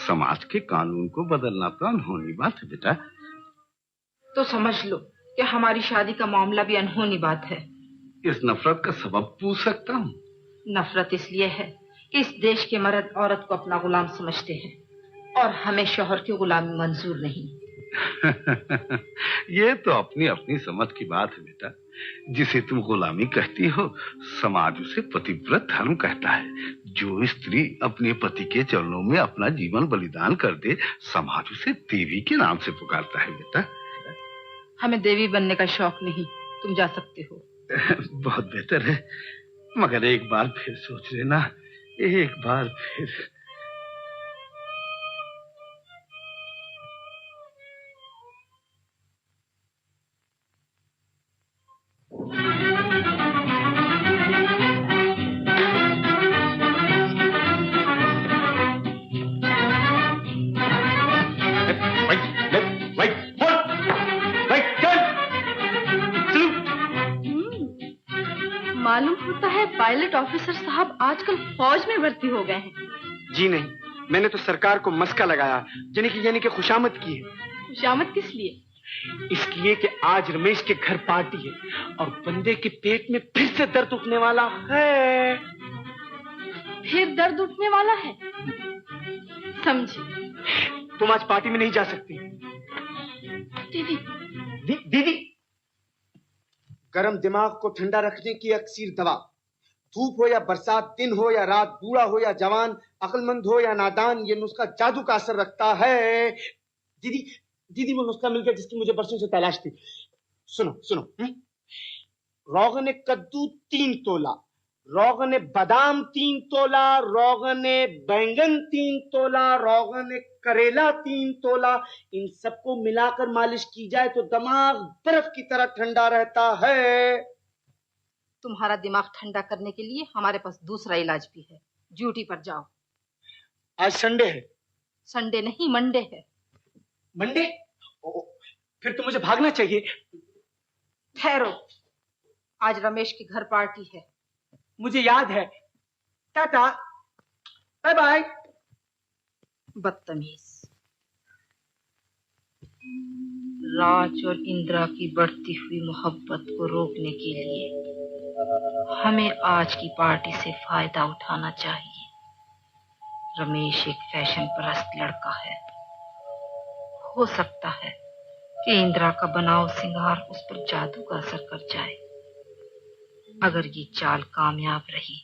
समाज के कानून को बदलना तो अनहोनी बात है बेटा। तो समझ लो कि हमारी शादी का मामला भी अनहोनी बात है। इस नफरत का सबब पूछ सकता हूँ? नफरत इसलिए है कि इस देश के मर्द औरत को अपना गुलाम समझते हैं और हमें शौहर की गुलामी मंजूर नहीं। ये तो अपनी अपनी समझ की बात है बेटा। जिसे तुम गुलामी कहती हो, समाज उसे पतिव्रत धर्म कहता है। जो स्त्री अपने पति के चरणों में अपना जीवन बलिदान कर दे, समाज उसे देवी के नाम से पुकारता है बेटा। हमें देवी बनने का शौक नहीं, तुम जा सकते हो। बहुत बेहतर है, मगर एक बार फिर सोच लेना, एक बार फिर। मालूम होता है पायलट ऑफिसर साहब आजकल फौज में भर्ती हो गए हैं। जी नहीं, मैंने तो सरकार को मस्का लगाया, यानी कि खुशामद की है। खुशामद किस लिए? इसलिए कि आज रमेश के घर पार्टी है और बंदे के पेट में फिर से दर्द उठने वाला है। फिर दर्द उठने वाला है? समझी। तुम आज पार्टी में नहीं जा सकती। दीदी। दीदी गर्म दिमाग को ठंडा रखने की अक्सीर दवा। धूप हो या बरसात, दिन हो या रात, बूढ़ा हो या जवान, अक्लमंद हो या नादान, ये नुस्खा जादू का असर रखता है। दीदी दीदी वो नुस्खा मिल गया जिसकी मुझे बरसों से तलाश थी। सुनो सुनो, रोगन कद्दू 3 तोला, रोगन बादाम 3 तोला, रोगन बैंगन 3 तोला, रोगन करेला 3 तोला, इन सबको मिलाकर मालिश की जाए तो दिमाग बर्फ की तरह ठंडा रहता है। तुम्हारा दिमाग ठंडा करने के लिए हमारे पास दूसरा इलाज भी है। ड्यूटी पर जाओ। आज संडे है। संडे नहीं, मंडे है। मंडे? फिर तो मुझे भागना चाहिए। ठहरो, आज रमेश की घर पार्टी है। मुझे याद है। Tata, bye bye. बदतमीज। राज और इंदिरा की बढ़ती हुई मोहब्बत को रोकने के लिए हमें आज की पार्टी से फायदा उठाना चाहिए। रमेश एक फैशन परस्त लड़का है। हो सकता है कि इंदिरा का बनाव सिंगार उस पर जादू का असर कर जाए। अगर ये चाल कामयाब रही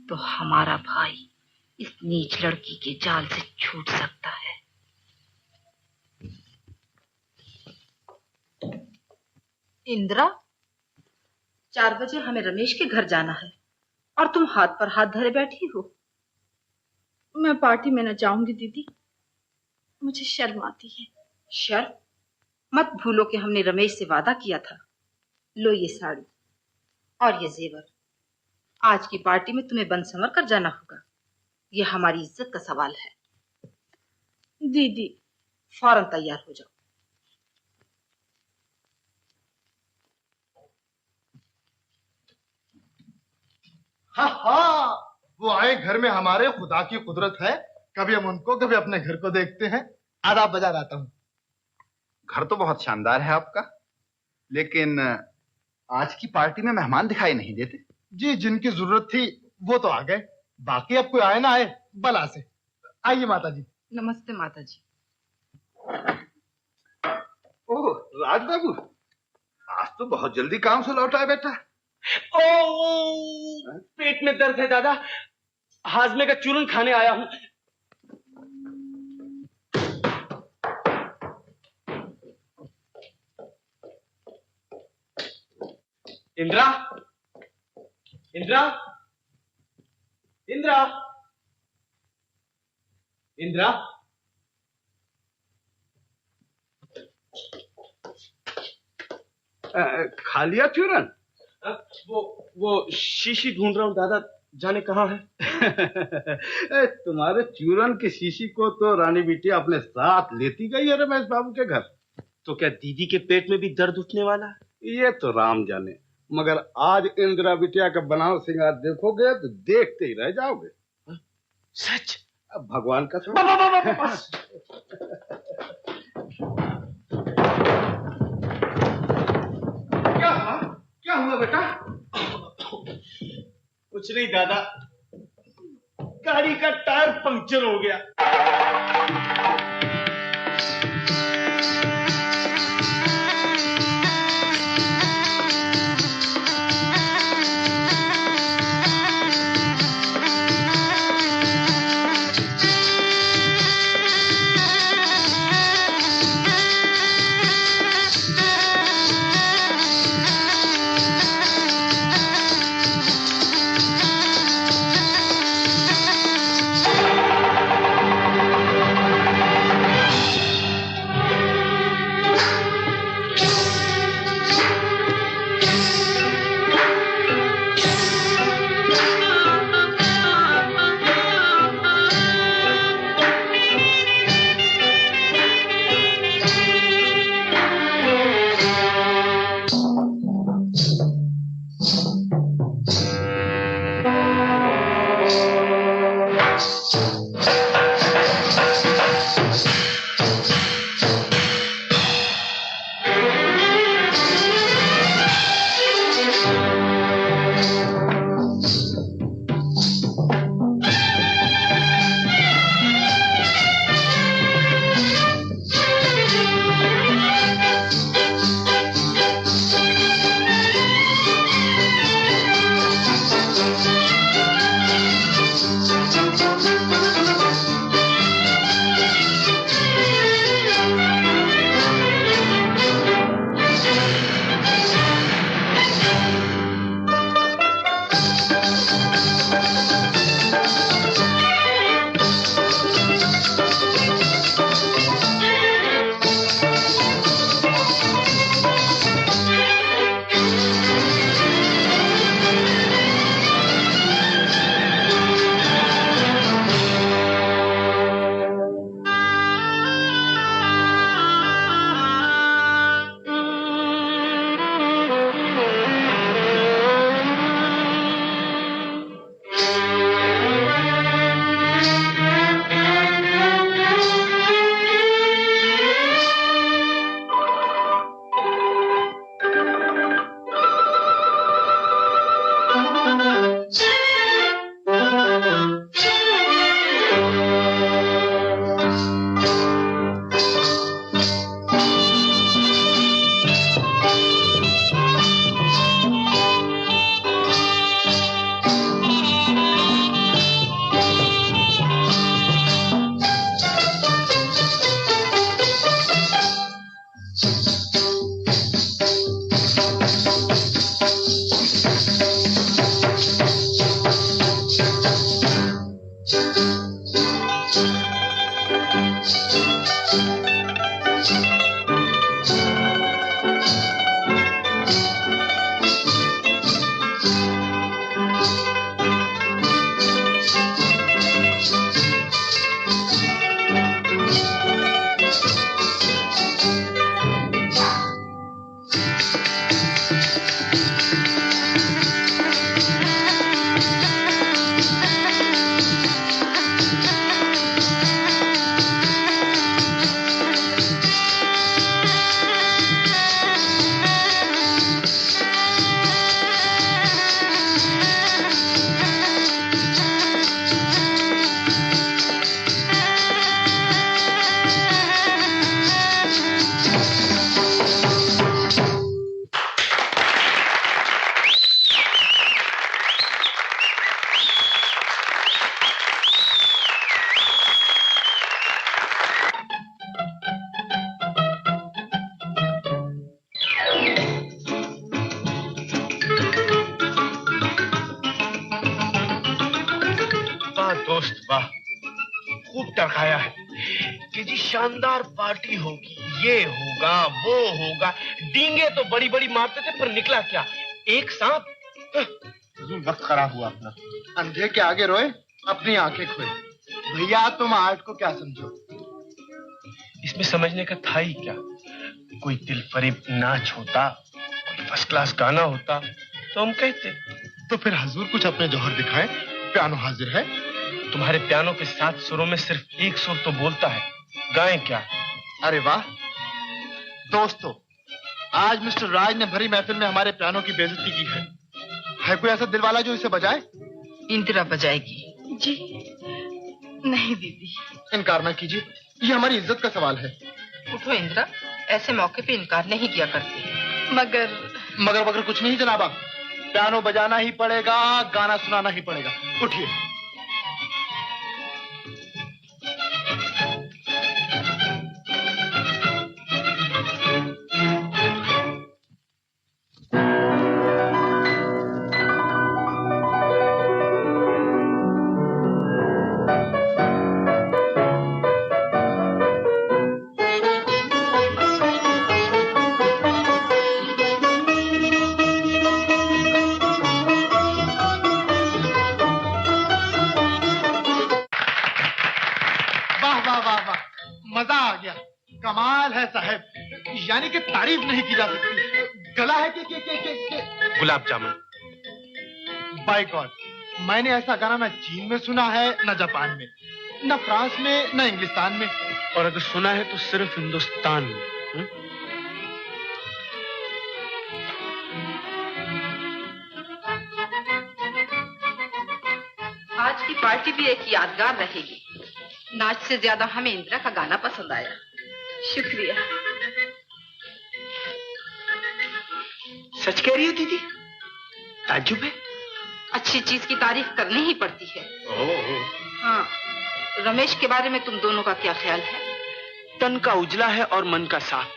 तो हमारा भाई इस नीच लड़की के जाल से छूट सकता है। इंदिरा, 4 बजे हमें रमेश के घर जाना है और तुम हाथ पर हाथ धरे बैठी हो। मैं पार्टी में न जाऊंगी दीदी, मुझे शर्म आती है। शर्म? मत भूलो कि हमने रमेश से वादा किया था। लो ये साड़ी और ये जेवर। आज की पार्टी में तुम्हें बन संवर कर जाना होगा। ये हमारी इज्जत का सवाल है। दीदी, फौरन तैयार हो जाओ। हाँ, वो आए घर में हमारे, खुदा की कुदरत है। कभी हम उनको, कभी अपने घर को देखते हैं। आदाब बजा आता हूँ। घर तो बहुत शानदार है आपका, लेकिन आज की पार्टी में मेहमान दिखाई नहीं देते। जी, जिनकी जरूरत थी वो तो आ गए, बाकी अब कोई आए ना आए बला से। आइए माता जी। नमस्ते माता जी। ओह राज बाबू, आज तो बहुत जल्दी काम से लौटा है बेटा। ओ, पेट में दर्द है दादा, हाजमे का चूरन खाने आया हूं। इंदिरा, इंदिरा, इंदिरा, इंदिरा। खा लिया चूरन? वो शीशी ढूंढ रहा हूँ दादा, जाने कहाँ है। तुम्हारे चूरन की शीशी को तो रानी बिटिया अपने साथ लेती गई है रमेश बाबू के घर। तो क्या दीदी के पेट में भी दर्द उठने वाला है? ये तो राम जाने, मगर आज इंदिरा बिटिया का बनाव सिंगार देखोगे तो देखते ही रह जाओगे। सच? अब भगवान का क्या हुआ बेटा? कुछ नहीं दादा, गाड़ी का टायर पंक्चर हो गया। वाह दोस्त वाह, खूब टरकाया है कि जी शानदार पार्टी होगी, ये होगा वो होगा। डींगे तो बड़ी बड़ी मारते थे पर निकला क्या, एक सांप। वक्त खराब हुआ अपना। अंधे के आगे रोए, अपनी आंखें खोए। भैया तुम आर्ट को क्या समझो? इसमें समझने का था ही क्या? कोई दिल फरेब नाच होता, कोई फर्स्ट क्लास गाना होता तो हम कहते। तो फिर हुजूर कुछ अपने जौहर दिखाए, पियानो हाजिर है। तुम्हारे पियानो के 7 सुरों में सिर्फ एक सुर तो बोलता है, गाएं क्या? अरे वाह दोस्तों, आज मिस्टर राज ने भरी महफिल में हमारे पियानो की बेइज्जती की है कोई ऐसा दिल वाला जो इसे बजाए? इंदिरा बजाएगी। जी नहीं दीदी। इनकार ना कीजिए, ये हमारी इज्जत का सवाल है। उठो इंदिरा, ऐसे मौके पे इनकार नहीं किया करती। मगर कुछ नहीं जनाबा, पियानो बजाना ही पड़ेगा, गाना सुनाना ही पड़ेगा। उठिए। कमाल है साहब, यानी कि तारीफ नहीं की जा सकती। गला है कि गुलाब जामुन। बाय गॉड, मैंने ऐसा गाना ना चीन में सुना है, न जापान में, न फ्रांस में, न इंग्लिस्तान में, और अगर सुना है तो सिर्फ हिंदुस्तान में। आज की पार्टी भी एक यादगार रहेगी। नाच से ज्यादा हमें इंदिरा का गाना पसंद आया। शुक्रिया। सच कह रही हो दीदी? ताज्जुब है। अच्छी चीज की तारीफ करनी ही पड़ती है। हाँ, रमेश के बारे में तुम दोनों का क्या ख्याल है? तन का उजला है और मन का साफ,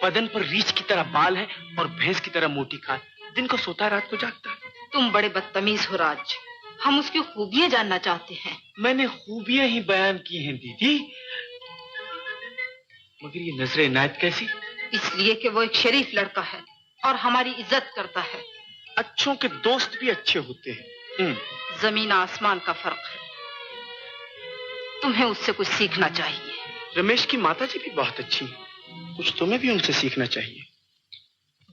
बदन पर रीछ की तरह बाल है और भैंस की तरह मोटी खाल, दिन को सोता है रात को जागता है। तुम बड़े बदतमीज हो राज, हम उसकी खूबियां जानना चाहते हैं। मैंने खूबियां ही बयान की हैं दीदी, मगर ये नजरे इनायत कैसी? इसलिए कि वो एक शरीफ लड़का है और हमारी इज्जत करता है। अच्छों के दोस्त भी अच्छे होते हैं। जमीन आसमान का फर्क है। तुम्हें उससे कुछ सीखना चाहिए। रमेश की माताजी भी बहुत अच्छी है, कुछ तुम्हें भी उनसे सीखना चाहिए।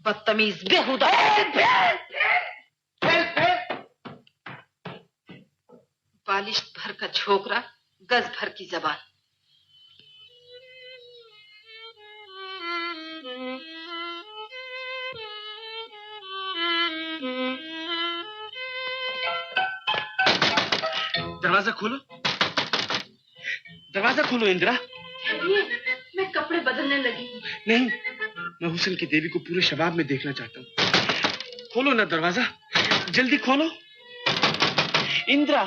बदतमीज, बेहुदा। बालिश भर का छोकरा, गज भर की जबान। दरवाजा खोलो, दरवाजा खोलो इंदिरा। मैं कपड़े बदलने लगी हूँ। नहीं, मैं हुस्न की देवी को पूरे शबाब में देखना चाहता हूँ। खोलो ना दरवाजा, जल्दी खोलो इंदिरा।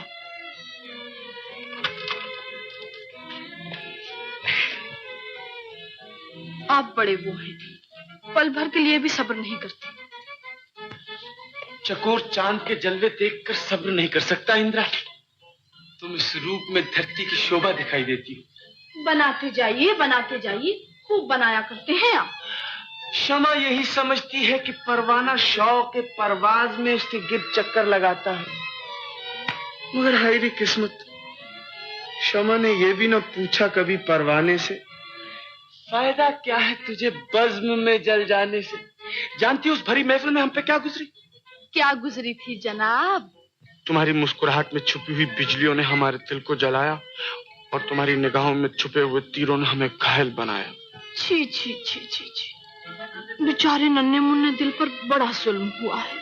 आप बड़े वो हैं, पल भर के लिए भी सब्र नहीं करते। चकोर चांद के जलवे देखकर सब्र नहीं कर सकता इंदिरा। तुम इस रूप में धरती की शोभा दिखाई देती हो। बनाते जाइए, खूब बनाया करते हैं आप। शमा यही समझती है कि परवाना शौक के परवाज में उसके गिर्द चक्कर लगाता है, मगर हाय रे किस्मत, शमा ने यह भी न पूछा कभी परवाने से, फायदा क्या है तुझे बज़्म में जल जाने से। जानती हो उस भरी महफिल में हम पे क्या गुजरी? क्या गुजरी थी जनाब? तुम्हारी मुस्कुराहट में छुपी हुई बिजलियों ने हमारे दिल को जलाया और तुम्हारी निगाहों में छुपे हुए तीरों ने हमें घायल बनाया। छी छी छी छी छी, बेचारे नन्हे मुन्ने दिल पर बड़ा जुल्म हुआ है।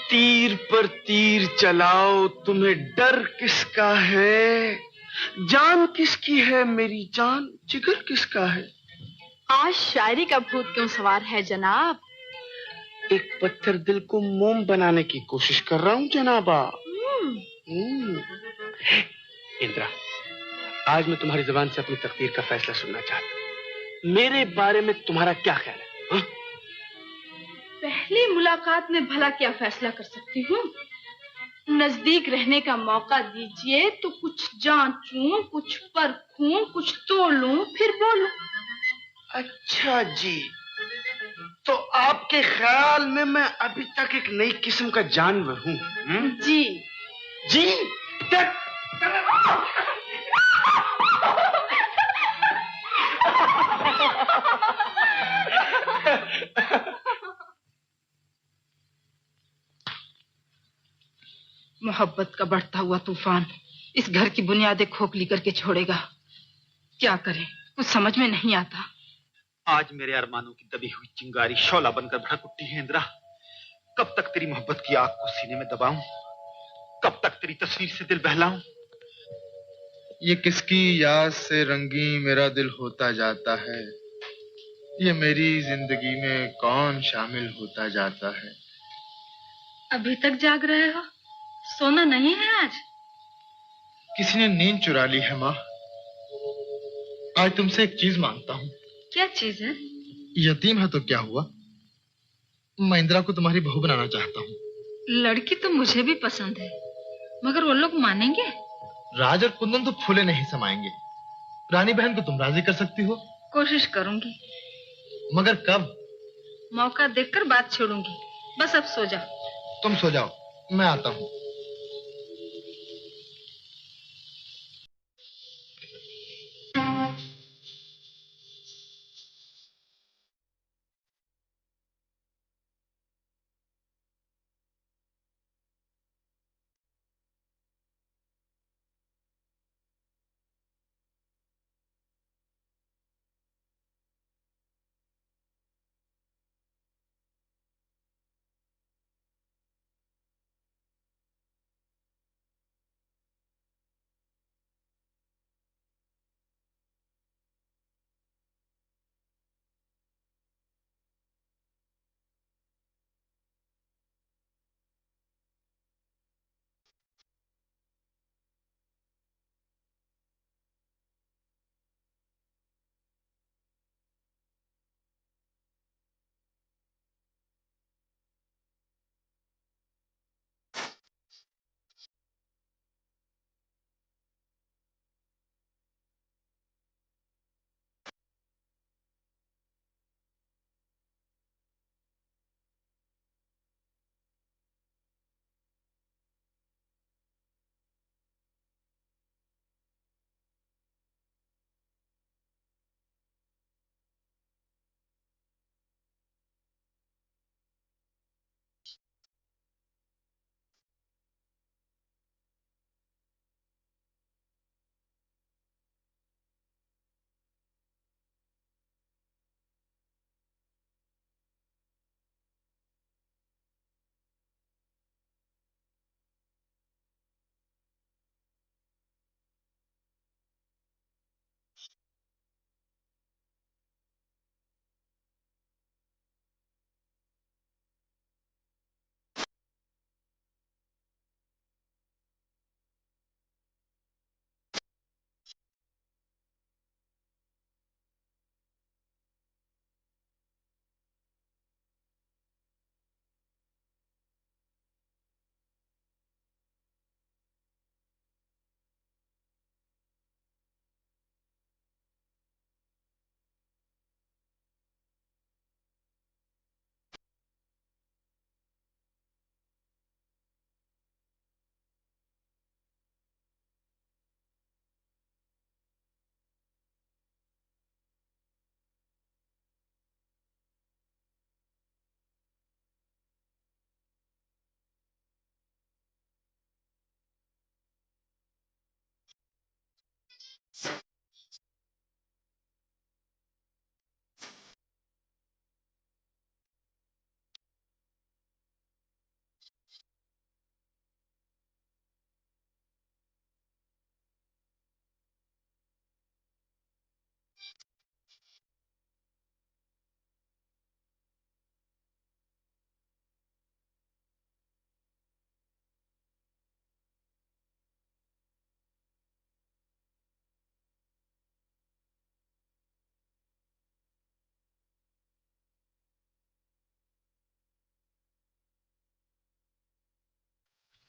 तीर पर तीर चलाओ, तुम्हें डर किसका है? जान किसकी है मेरी जान, जिगर किसका है? आज शायरी का भूत क्यों सवार है जनाब? एक पत्थर दिल को मोम बनाने की कोशिश कर रहा हूँ जनाबा। इंदिरा, आज मैं तुम्हारी जुबान से अपनी तकदीर का फैसला सुनना चाहता हूँ। मेरे बारे में तुम्हारा क्या ख्याल है? पहली मुलाकात में भला क्या फैसला कर सकती हूँ? नजदीक रहने का मौका दीजिए तो कुछ जांचूं, कुछ परखूं, कुछ तोलूं, फिर बोलूं। अच्छा जी, तो आपके ख्याल में मैं अभी तक एक नई किस्म का जानवर हूँ? जी जी। मोहब्बत का बढ़ता हुआ तूफान इस घर की बुनियादें खोखली करके छोड़ेगा। क्या करें, कुछ समझ में नहीं आता। आज मेरे अरमानों की दबी हुई चिंगारी शौला बनकर भड़क उठी है इंदिरा। कब तक तेरी मोहब्बत की आग को सीने में दबाऊं? कब तक तेरी तस्वीर से दिल बहलाऊं? ये किसकी याद से रंगी मेरा दिल होता जाता है, ये मेरी जिंदगी में कौन शामिल होता जाता है। अभी तक जाग रहे हो? सोना नहीं है आज? किसी ने नींद चुरा ली है माँ। आज तुमसे एक चीज मांगता हूँ। क्या चीज है? यतीम है तो क्या हुआ, मैं इंदिरा को तुम्हारी बहू बनाना चाहता हूँ। लड़की तो मुझे भी पसंद है, मगर वो लोग मानेंगे? राज और कुंदन तो फूले नहीं समाएंगे। रानी बहन को तुम राजी कर सकती हो? कोशिश करूंगी। मगर कब? मौका देखकर बात छोड़ूंगी। बस अब सो जाओ। तुम सो जाओ, मैं आता हूँ।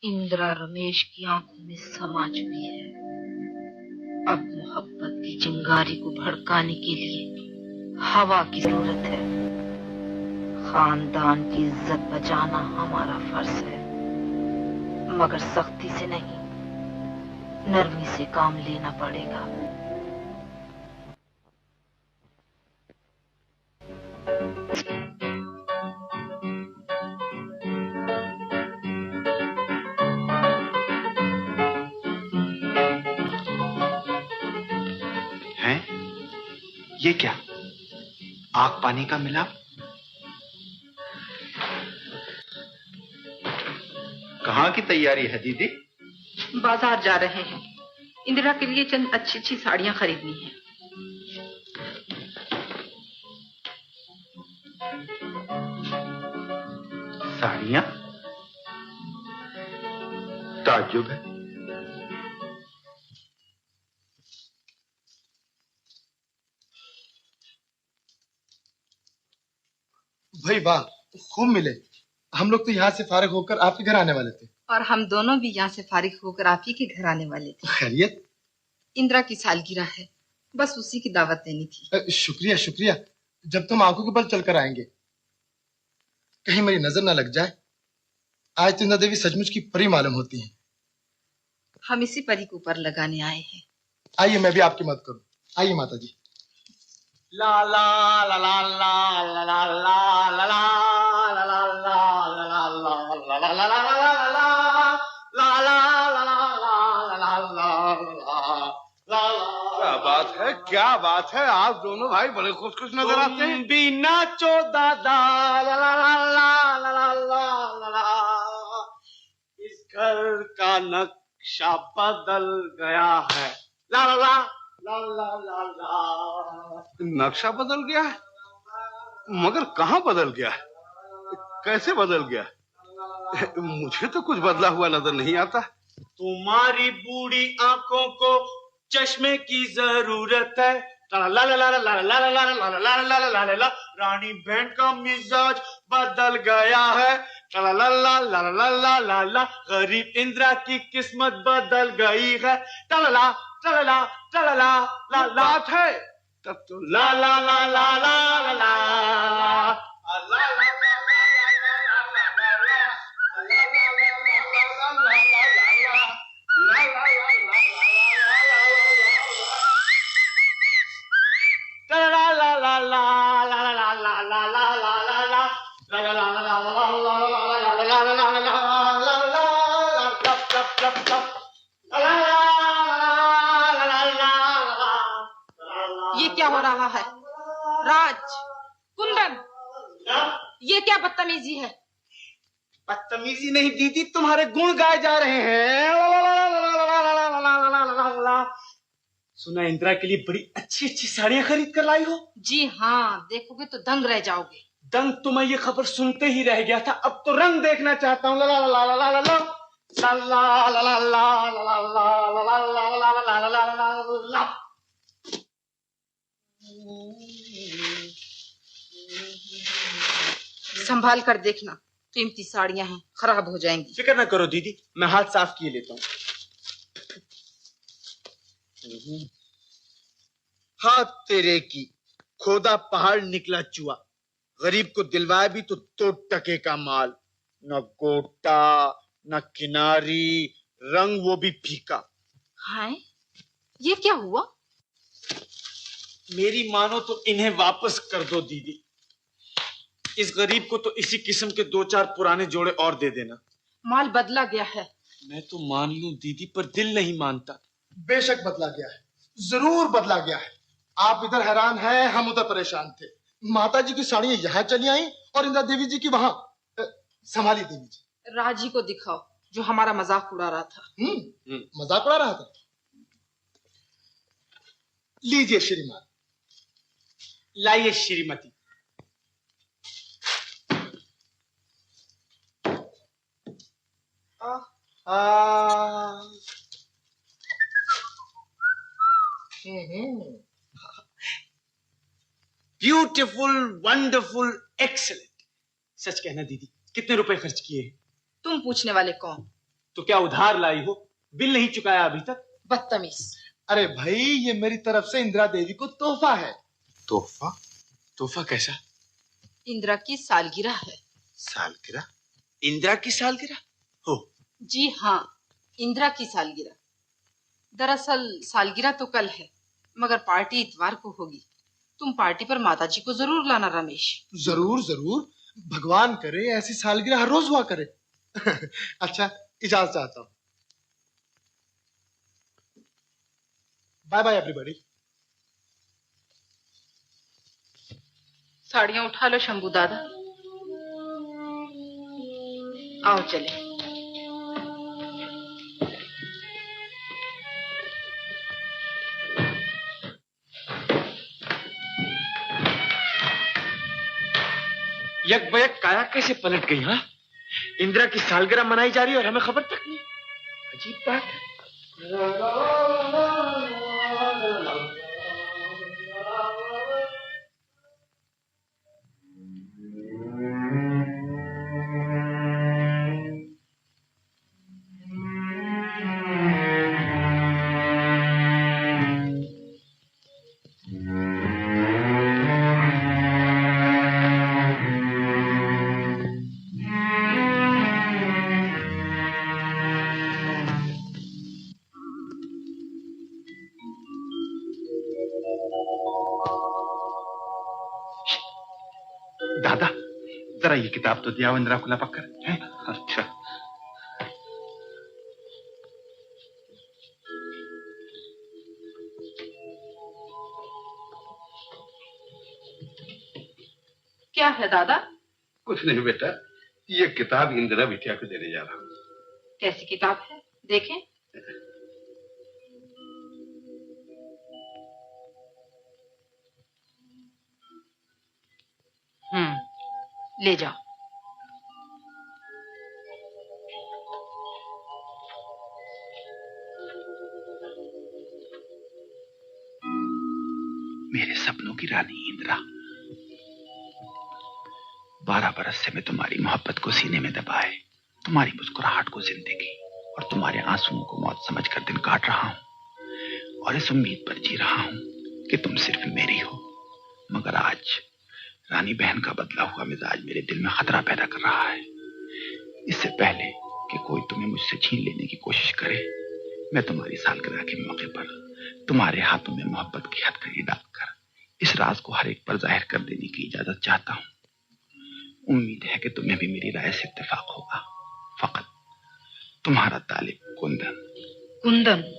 इंदिरा रमेश की आंखों में समा चुकी है। अब मोहब्बत की चिंगारी को भड़काने के लिए हवा की जरूरत है। खानदान की इज्जत बचाना हमारा फर्ज है, मगर सख्ती से नहीं, नरमी से काम लेना पड़ेगा। ये क्या? आग पानी का मिलाप? कहाँ की तैयारी है दीदी? बाजार जा रहे हैं। इंदिरा के लिए चंद अच्छी अच्छी साड़ियां खरीदनी है। साड़ियां? ताज्जुब है। भाई वाह, खूब मिले। हम लोग तो यहाँ से फारिग होकर आपके घर आने वाले थे। और हम दोनों भी यहाँ से फारिग होकर आप ही के घर आने वाले थे। खैरियत? इंदिरा की सालगिरह है, बस उसी की दावत देनी थी। शुक्रिया शुक्रिया। जब तुम आंखों के बल चलकर आएंगे, कहीं मेरी नजर ना लग जाए। आज तो इंदिरा देवी सचमुच की परी मालूम होती है। हम इसी परी को ऊपर लगाने आए हैं। आइए मैं भी आपकी मदद करूं। आइए माता जी। ला ला ला ला ला ला ला ला ला ला क्या बात है, क्या बात है। आप दोनों भाई बड़े खुश खुश नजर आते हैं। भी नाचो दादा, ला ला ला ला ला ला ला। इस घर का नक्शा बदल गया है। ला ला ला ला ला ला ला। नक्शा बदल गया है, मगर कहाँ बदल गया है, कैसे बदल गया? मुझे तो कुछ बदला हुआ नजर नहीं आता। तुम्हारी बूढ़ी आंखों को चश्मे की जरूरत है। ला ला ला ला ला ला ला ला ला ला ला ला। रानी बहन का मिजाज बदल गया है। ला ला ला ला ला ला ला ला। गरीब इंदिरा की किस्मत बदल गई है। ला ला ला ला ला ला ला। बात है तब तो ला ला ला ला ला ला। ये क्या हो रहा है? राज, कुंदन, ये क्या बदतमीजी है? बदतमीजी नहीं दीदी, तुम्हारे गुण गाए जा रहे हैं। सुना इंदिरा के लिए बड़ी अच्छी अच्छी साड़ियां खरीद कर लाई हो। जी हाँ, देखोगे तो दंग रह जाओगे। दंग तो मैं ये खबर सुनते ही रह गया था, अब तो रंग देखना चाहता हूँ। ला ला ला ला ला ला ला ला ला ला ला ला ला। संभाल कर देखना, कीमती साड़ियां हैं, खराब हो जाएंगी। फिक्र न करो दीदी, मैं हाथ साफ किए लेता हूँ। हाथ तेरे की खोदा पहाड़ निकला चुआ। गरीब को दिलवाया भी तो 2 टके का माल। न गोटा न किनारी, रंग वो भी फीका। हाय, ये क्या हुआ? मेरी मानो तो इन्हें वापस कर दो दीदी। इस गरीब को तो इसी किस्म के 2-4 पुराने जोड़े और दे देना। माल बदला गया है। मैं तो मान लूं दीदी, पर दिल नहीं मानता। बेशक बदला गया है, जरूर बदला गया है। आप इधर हैरान हैं, हम उधर परेशान थे। माता जी की साड़ियां यहाँ चली आई और इंदिरा देवी जी की वहां। संभाली देवी जी। राजी को दिखाओ जो हमारा मजाक उड़ा रहा था। मजाक उड़ा रहा था? लीजिए श्रीमान। लाइए श्रीमती। Beautiful, wonderful, excellent. सच कहना दीदी, कितने रुपए खर्च किए? तुम पूछने वाले कौन? तो क्या उधार लाई हो? बिल नहीं चुकाया अभी तक? बदतमीज। अरे भाई, ये मेरी तरफ से इंदिरा देवी को तोहफा है। तोहफा? तोहफा कैसा? इंदिरा की सालगिरह है। सालगिरह? इंदिरा की सालगिरह? हो? जी हाँ, इंदिरा की सालगिरह। दरअसल सालगिरह तो कल है, मगर पार्टी इतवार को होगी। तुम पार्टी पर माताजी को जरूर लाना रमेश। जरूर जरूर, भगवान करे ऐसी सालगिरह हर रोज हुआ करे। अच्छा, इजाजत चाहता हूँ। Bye bye everybody. साड़ियां उठा लो शंभू दादा, आओ चले। यकबयक काया कैसे पलट गई? हाँ, इंदिरा की सालगिरह मनाई जा रही है और हमें खबर तक नहीं। अजीब बात है। दादा, जरा ये किताब तो दिया इंदिरा को लपक कर। है? अच्छा। क्या है दादा? कुछ नहीं बेटा, ये किताब इंदिरा बिटिया को देने जा रहा हूँ। कैसी किताब है, देखें। ले जाओ। मेरे सपनों की रानी इंदिरा, 12 बरस से मैं तुम्हारी मोहब्बत को सीने में दबाए, तुम्हारी मुस्कुराहट को जिंदगी और तुम्हारे आंसुओं को मौत समझकर दिन काट रहा हूं और इस उम्मीद पर जी रहा हूं कि तुम सिर्फ मेरी हो। मगर आज रानी बहन का बदला हुआ मिजाज मेरे दिल में खतरा पैदा कर रहा है। इससे पहले कि कोई तुम्हें मुझसे छीन लेने की कोशिश करे, मैं तुम्हारी सालगिरह के मौके पर तुम्हारे हाथों में मोहब्बत की हथकड़ी डालकर इस राज को हर एक पर जाहिर कर देने की इजाजत चाहता हूं। उम्मीद है कि तुम्हें भी मेरी राय से इत्तेफाक होगा। फकत तुम्हारा तालिब कुंदन। कुंदन?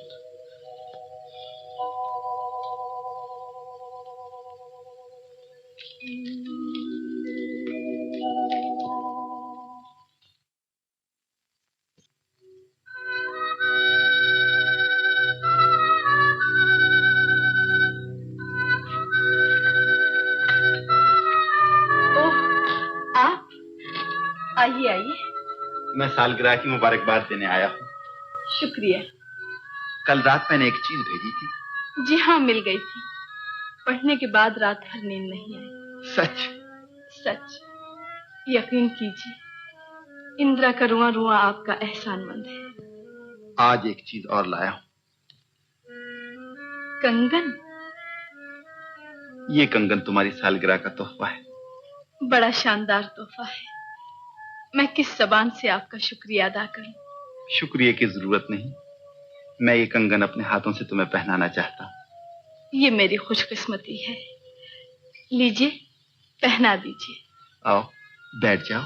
आइए आइए। मैं सालगिरह की मुबारकबाद देने आया हूँ। शुक्रिया। कल रात मैंने एक चीज भेजी थी। जी हाँ, मिल गई थी। पढ़ने के बाद रात भर नींद नहीं आई। सच? सच। यकीन कीजिए, इंदिरा का रुआ रुआ आपका एहसानमंद है। आज एक चीज और लाया हूँ। कंगन? ये कंगन तुम्हारी सालगिरह का तोहफा है। बड़ा शानदार तोहफा है। मैं किस जबान से आपका शुक्रिया अदा करूं? शुक्रिया की जरूरत नहीं। मैं ये कंगन अपने हाथों से तुम्हें पहनाना चाहता हूँ। ये मेरी खुशकिस्मती है। लीजिए, पहना दीजिए। आओ, बैठ जाओ।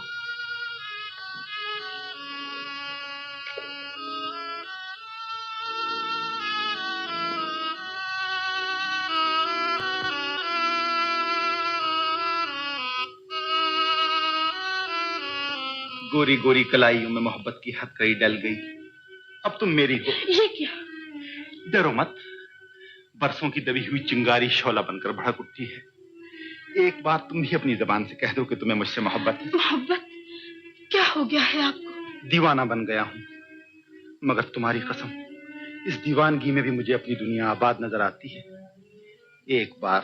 गोरी गोरी कलाइयों में मोहब्बत की हथकड़ी डल गई। अब तुम मेरी हो। ये क्या? डरो मत। बरसों की दबी हुई चिंगारी शोला बनकर भड़क उठती है। एक बार तुम भी अपनी जबान से कह दो कि तुम्हें मुझसे मोहब्बत है। मोहब्बत? क्या हो गया है आपको? दीवाना बन गया हूं, मगर तुम्हारी कसम, इस दीवानगी में भी मुझे अपनी दुनिया आबाद नजर आती है। एक बार,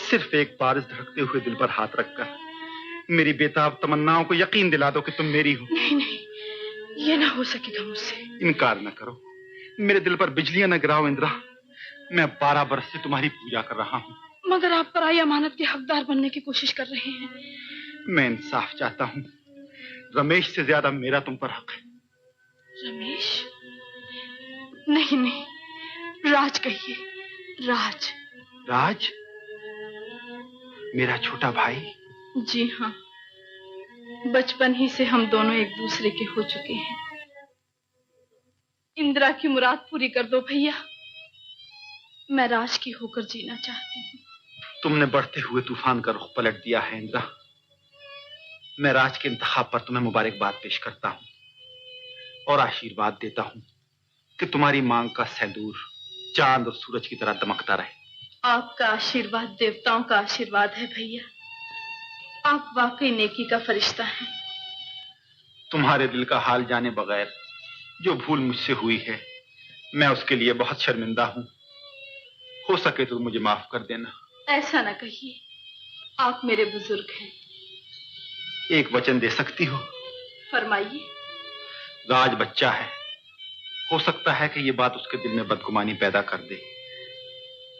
सिर्फ एक बार इस धड़कते हुए दिल पर हाथ रखकर मेरी बेताब तमन्नाओं को यकीन दिला दो कि तुम मेरी हो। नहीं नहीं, ये ना हो सकेगा मुझसे। इनकार न करो, मेरे दिल पर बिजलियां न गिराओ इंदिरा। मैं 12 बरस से तुम्हारी पूजा कर रहा हूँ। मगर आप पराई अमानत के हकदार बनने की कोशिश कर रहे हैं। मैं इंसाफ चाहता हूँ। रमेश से ज्यादा मेरा तुम पर हक है। रमेश? नहीं नहीं, राज कहिए। राज। राज? मेरा छोटा भाई? जी हाँ, बचपन ही से हम दोनों एक दूसरे के हो चुके हैं। इंदिरा की मुराद पूरी कर दो भैया। मैं राज की होकर जीना चाहती हूँ। तुमने बढ़ते हुए तूफान का रुख पलट दिया है इंदिरा। मैं राज के इंतखाब पर तुम्हें मुबारकबाद पेश करता हूँ और आशीर्वाद देता हूँ कि तुम्हारी मांग का सिंदूर चांद और सूरज की तरह दमकता रहे। आपका आशीर्वाद देवताओं का आशीर्वाद है भैया। आप वाकई नेकी का फरिश्ता हैं। तुम्हारे दिल का हाल जाने बगैर जो भूल मुझसे हुई है, मैं उसके लिए बहुत शर्मिंदा हूँ। हो सके तो मुझे माफ कर देना। ऐसा ना कहिए, आप मेरे बुजुर्ग हैं। एक वचन दे सकती हो? फरमाइए। राज बच्चा है, हो सकता है कि ये बात उसके दिल में बदगुमानी पैदा कर दे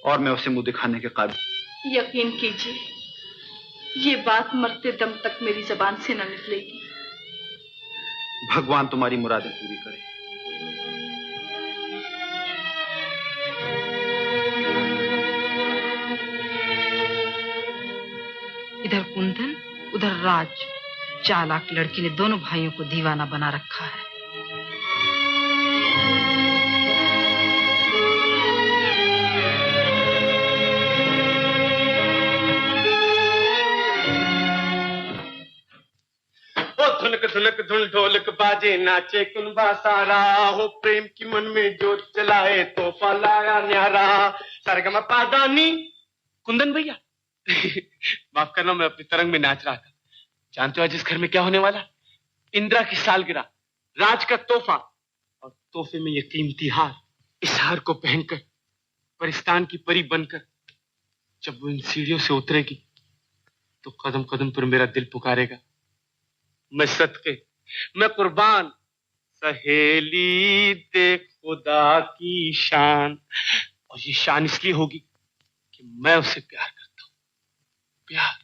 और मैं उसे मुंह दिखाने के काबिल। यकीन कीजिए, ये बात मरते दम तक मेरी जबान से न निकलेगी। भगवान तुम्हारी मुरादें पूरी करे। इधर कुंदन, उधर राज। चालाक लड़की ने दोनों भाइयों को दीवाना बना रखा है। धुनक धुनक धुन ढोलक बाजे नाचे कुनबा सारा हो प्रेम की मन में जोत जलाए तोहफा लाया न्यारा सरगम पादानी। कुंदन भैया माफ करना, मैं अपनी तरंग में नाच रहा था। जानते हो आज इस घर में क्या होने वाला? इंदिरा की सालगिरह, राज का तोहफा और तोहफे में ये कीमती हार। इस हार को पहनकर परिस्तान की परी बनकर जब वो इन सीढ़ियों से उतरेगी तो कदम कदम पर मेरा दिल पुकारेगा, मैं सदके, मैं कुर्बान, सहेली देख खुदा की शान। और ये शान इसलिए होगी कि मैं उससे प्यार करता हूं। प्यार।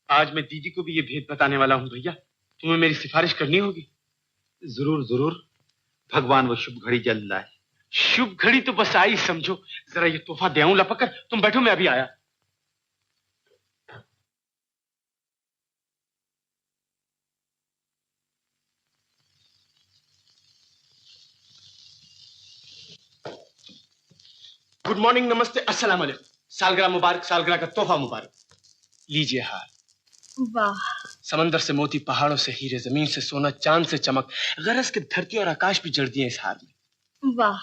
आज मैं दीदी को भी ये भेद बताने वाला हूं। भैया तुम्हें मेरी सिफारिश करनी होगी। जरूर जरूर, भगवान वो शुभ घड़ी जल्द लाए। शुभ घड़ी तो बस आई समझो। जरा ये तोहफा दे आऊं लपक कर। तुम बैठो, मैं अभी आया। गुड मॉर्निंग, नमस्ते, अस्सलाम वालेकुम। सालगिरह मुबारक, सालगिरह का तोहफा मुबारक। लीजिए हार। वाह। समंदर से मोती, पहाड़ों से हीरे, जमीन से सोना, चांद से चमक, गरज के धरती और आकाश भी जड़ दिए इस हार में। वाह।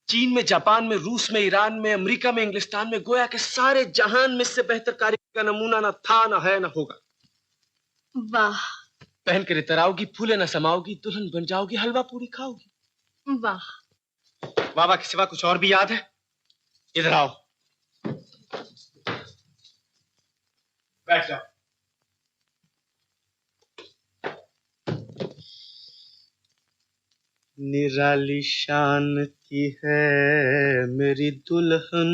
चीन में, जापान में, रूस में, ईरान में, अमेरिका में, इंग्लिस्तान में, गोया के सारे जहान में इससे बेहतर कारीगर का नमूना न था, न है, न होगा। वाह। पहन कर इतर आओगी, फूले न समाओगी, दुल्हन बन जाओगी, हलवा पूरी खाओगी। वाह। बाबा के सिवा कुछ और भी याद है? इधर आओ, बैठ जाओ। निराली शान की है मेरी दुल्हन,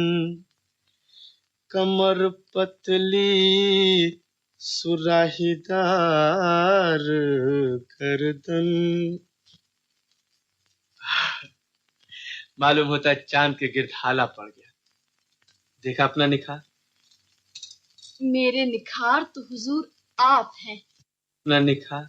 कमर पतली सुराहीदार गर्दन। मालूम होता है चांद के गिर्द हाला पड़ गया। देखा अपना निखार? मेरे निखार तो हुजूर आप हैं। अपना निखार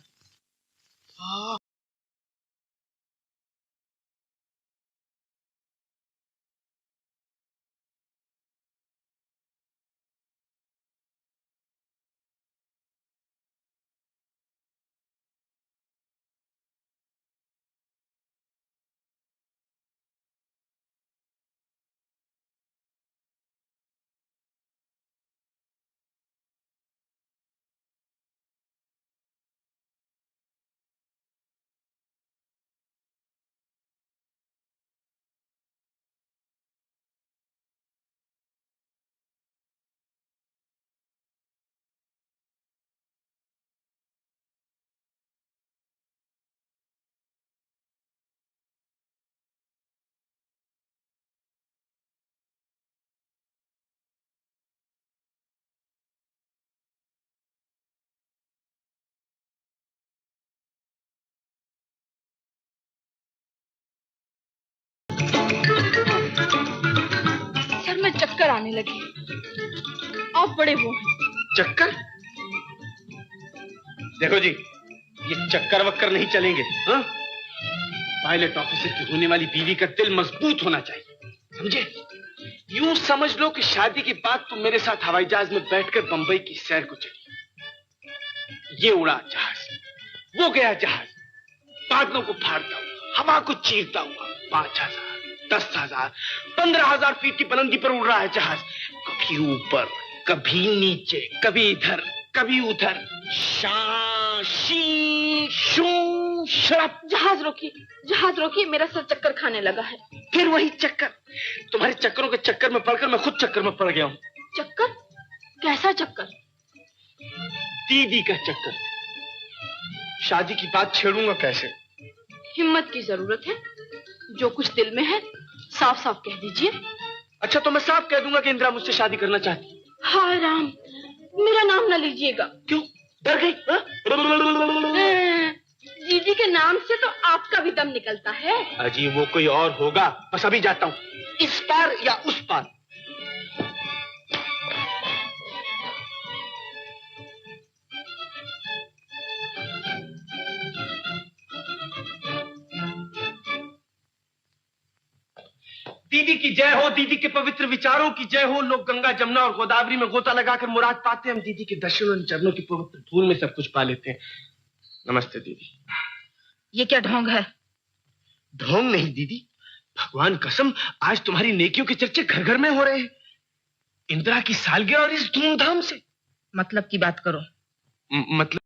चक्कर आने लगे। आप बड़े वो हैं। चक्कर? देखो जी, ये चक्कर वक्कर नहीं चलेंगे। हाँ? पायलट ऑफिसर की होने वाली बीवी का दिल मजबूत होना चाहिए, समझे? यूं समझ लो कि शादी के बाद तुम मेरे साथ हवाई जहाज में बैठकर बंबई की सैर को चली। ये उड़ा जहाज, वो गया जहाज, बादलों को फाड़ता हुआ, हवा को चीरता हुआ, 5,000, 10,000, 15,000 फीट की बुलंदी पर उड़ रहा है जहाज। कभी ऊपर, कभी नीचे, कभी इधर, कभी उधर। जहाज रोकिए, मेरा सर चक्कर खाने लगा है। फिर वही चक्कर। तुम्हारे चक्करों के चक्कर में पड़कर मैं खुद चक्कर में पड़ गया हूँ। चक्कर? कैसा चक्कर? दीदी का चक्कर। शादी की बात छेड़ूंगा कैसे? हिम्मत की जरूरत है। जो कुछ दिल में है साफ साफ कह दीजिए। अच्छा, तो मैं साफ कह दूंगा कि इंदिरा मुझसे शादी करना चाहती है। हाय राम, मेरा नाम न लीजिएगा। क्यों? डर गई? दीदी के नाम से तो आपका भी दम निकलता है। अजी वो कोई और होगा। बस अभी जाता हूँ, इस पार या उस पार। दीदी की जय हो, दीदी के पवित्र विचारों की जय हो। लोग गंगा, जमुना और गोदावरी में गोता लगाकर मुराद पाते हैं। हम दीदी के दर्शन और चरणों की पवित्र धूल में सब कुछ पा लेते हैं। नमस्ते दीदी। ये क्या ढोंग है? ढोंग नहीं दीदी, भगवान कसम, आज तुम्हारी नेकियों के चर्चे घर घर में हो रहे हैं। इंदिरा की सालगिरह और इस धूमधाम से। मतलब की बात करो। मतलब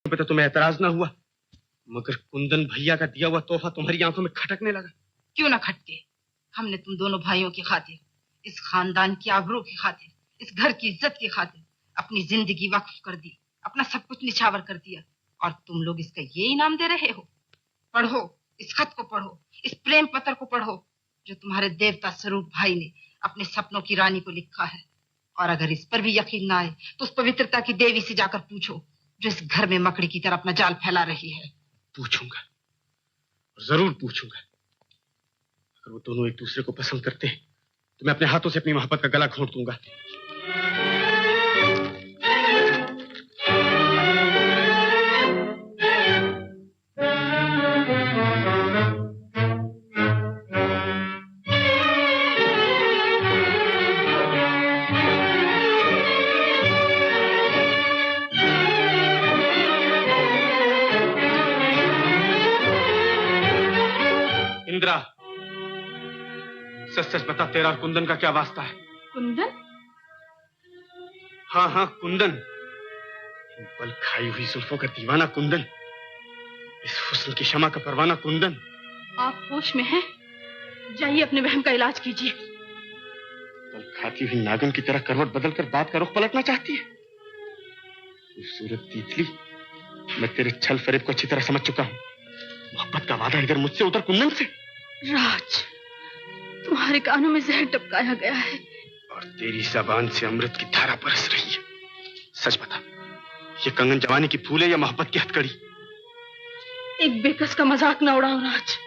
पता तुम्हें एतराज ना हुआ, मगर कुंदन भैया का दिया हुआ तोहफा तुम्हारी आंखों में खटकने लगा। क्यों ना खटके? हमने तुम दोनों भाइयों की खातिर, इस खानदान की आबरू की खातिर, इस घर की इज्जत की खातिर अपनी जिंदगी वक्फ कर दी, अपना सब कुछ निछावर कर दिया, और तुम लोग इसका ये इनाम दे रहे हो? पढ़ो, इस खत को पढ़ो, इस प्रेम पत्र को पढ़ो, जो तुम्हारे देवता स्वरूप भाई ने अपने सपनों की रानी को लिखा है। और अगर इस पर भी यकीन ना आए तो उस पवित्रता की देवी से जाकर पूछो, जो इस घर में मकड़ी की तरह अपना जाल फैला रही है। पूछूंगा, जरूर पूछूंगा। अगर वो दोनों एक दूसरे को पसंद करते हैं तो मैं अपने हाथों से अपनी मोहब्बत का गला घोंट दूंगा। इंदिरा, सच सच बता, तेरा और कुंदन का क्या वास्ता है? कुंदन? हाँ हाँ, कुंदन। पल खाई हुई जुल्फों का दीवाना कुंदन, इस हुस्न की शमा का परवाना कुंदन। आप होश में हैं? जाइए अपने बहन का इलाज कीजिए। पल खाती हुई नागिन की तरह करवट बदलकर बात का रुख पलटना चाहती है। खूबसूरत तितली, मैं तेरे छल फरेब को अच्छी तरह समझ चुका हूँ। मोहब्बत का वादा इधर मुझसे, उधर कुंदन से। राज, तुम्हारे कानों में जहर टपकाया गया है और तेरी जबान से अमृत की धारा बरस रही है। सच बता, ये कंगन जवानी की फूल है या मोहब्बत की हथकड़ी? एक बेकस का मजाक न उड़ाओ राज,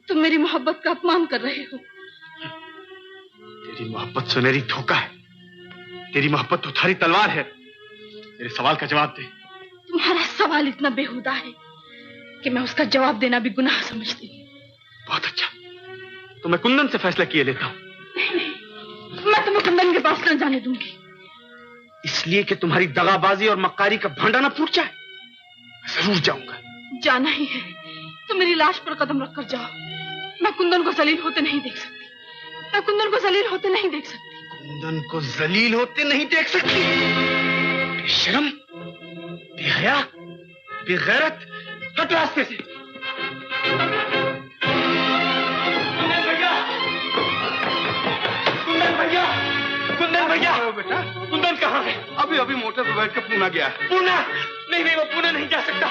तुम मेरी मोहब्बत का अपमान कर रहे हो। तेरी मोहब्बत सुनहरी धोखा है, तेरी मोहब्बत तो थारी तलवार है। मेरे सवाल का जवाब दे। तुम्हारा सवाल इतना बेहुदा है कि मैं उसका जवाब देना भी गुनाह समझती हूँ। बहुत अच्छा, तो मैं कुंदन से फैसला किए लेता हूँ। मैं तुम्हें कुंदन के पास न जाने दूंगी। इसलिए कि तुम्हारी दगाबाजी और मक्कारी का भांडा ना फूट जाए। जरूर जाऊंगा। जाना ही है तो मेरी लाश पर कदम रखकर जाओ। मैं कुंदन को जलील होते नहीं देख सकती। मैं कुंदन को जलील होते नहीं देख सकती। कुंदन को जलील होते नहीं देख सकती? बेशरम, बेहया, बेगैरत, हट रास्ते से। कुंदन भैया, बेटा, कुंदन कहाँ है? अभी अभी मोटर पर बैठ कर पूना गया है। पूना? नहीं नहीं, वो पूना नहीं जा सकता।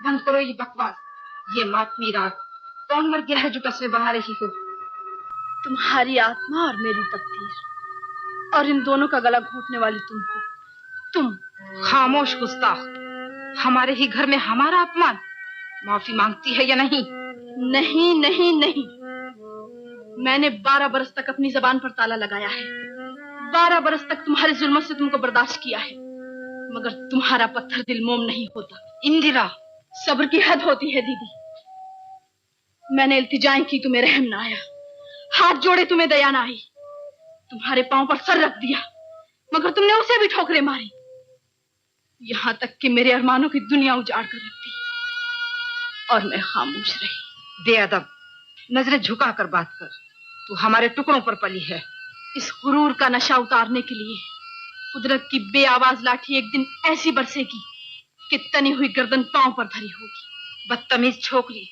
बंद करो ये बकवास। ये मातमी रात। कौन मर गया है जो कस्बे बहा रही हो? तुम्हारी आत्मा और मेरी तकदीर, और इन दोनों का गला घोटने वाली तुम हो। तुम खामोश गुस्ताख। हमारे ही घर में हमारा अपमान। माफी मांगती है या नहीं? नहीं नहीं नहीं, मैंने 12 बरस तक अपनी जबान पर ताला लगाया है। 12 बरस तक तुम्हारे जुल्म से तुमको बर्दाश्त किया है, मगर तुम्हारा पत्थर दिल मोम नहीं होता। इंदिरा, सब्र की हद होती है दीदी। मैंने इल्तिजाएं की, तुम्हें रहम ना आया, हाथ जोड़े, तुम्हें दया ना आई, तुम्हारे पांव पर सर रख दिया, मगर तुमने उसे भी ठोकरें मारी, यहां तक कि मेरे अरमानों की दुनिया उजाड़ कर रख दी, और मैं खामोश रही। बेअदब, नजरें झुका कर बात कर। तू हमारे टुकड़ों पर पली है। इस गुरूर का नशा उतारने के लिए कुदरत की बेआवाज लाठी एक दिन ऐसी बरसेगी कि तनी हुई गर्दन पांव पर धरी होगी। बदतमीज छोकरी,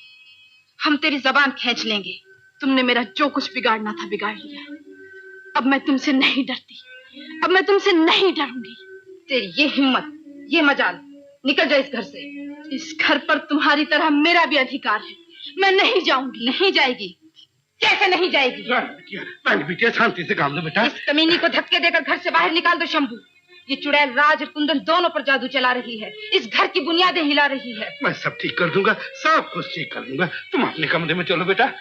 हम तेरी जबान खींच लेंगे। तुमने मेरा जो कुछ बिगाड़ना था बिगाड़ लिया। अब मैं तुमसे नहीं डरती, अब मैं तुमसे नहीं डरूंगी। तेरी ये हिम्मत, ये मजाल, निकल जा इस घर से। इस घर पर तुम्हारी तरह मेरा भी अधिकार है। मैं नहीं जाऊंगी। नहीं जाएगी? कैसे नहीं जाएगी? बिटिया शांति से काम लो बेटा। इस कमीनी को धक्के देकर घर से बाहर निकाल दो शंभू। ये चुड़ैल राज और कुंदन दोनों पर जादू चला रही है, इस घर की बुनियादें हिला रही है। मैं सब ठीक कर दूंगा, सब कुछ ठीक कर दूंगा। तुम अपने कमरे में चलो बेटा।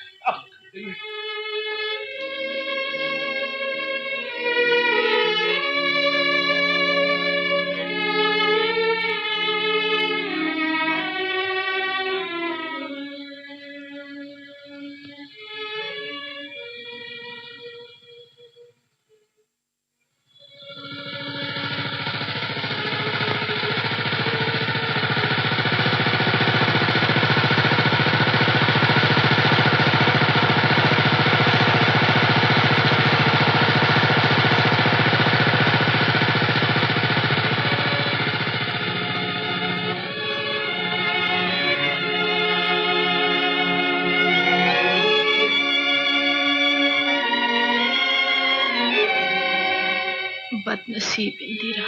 बदनसीब इंदिरा,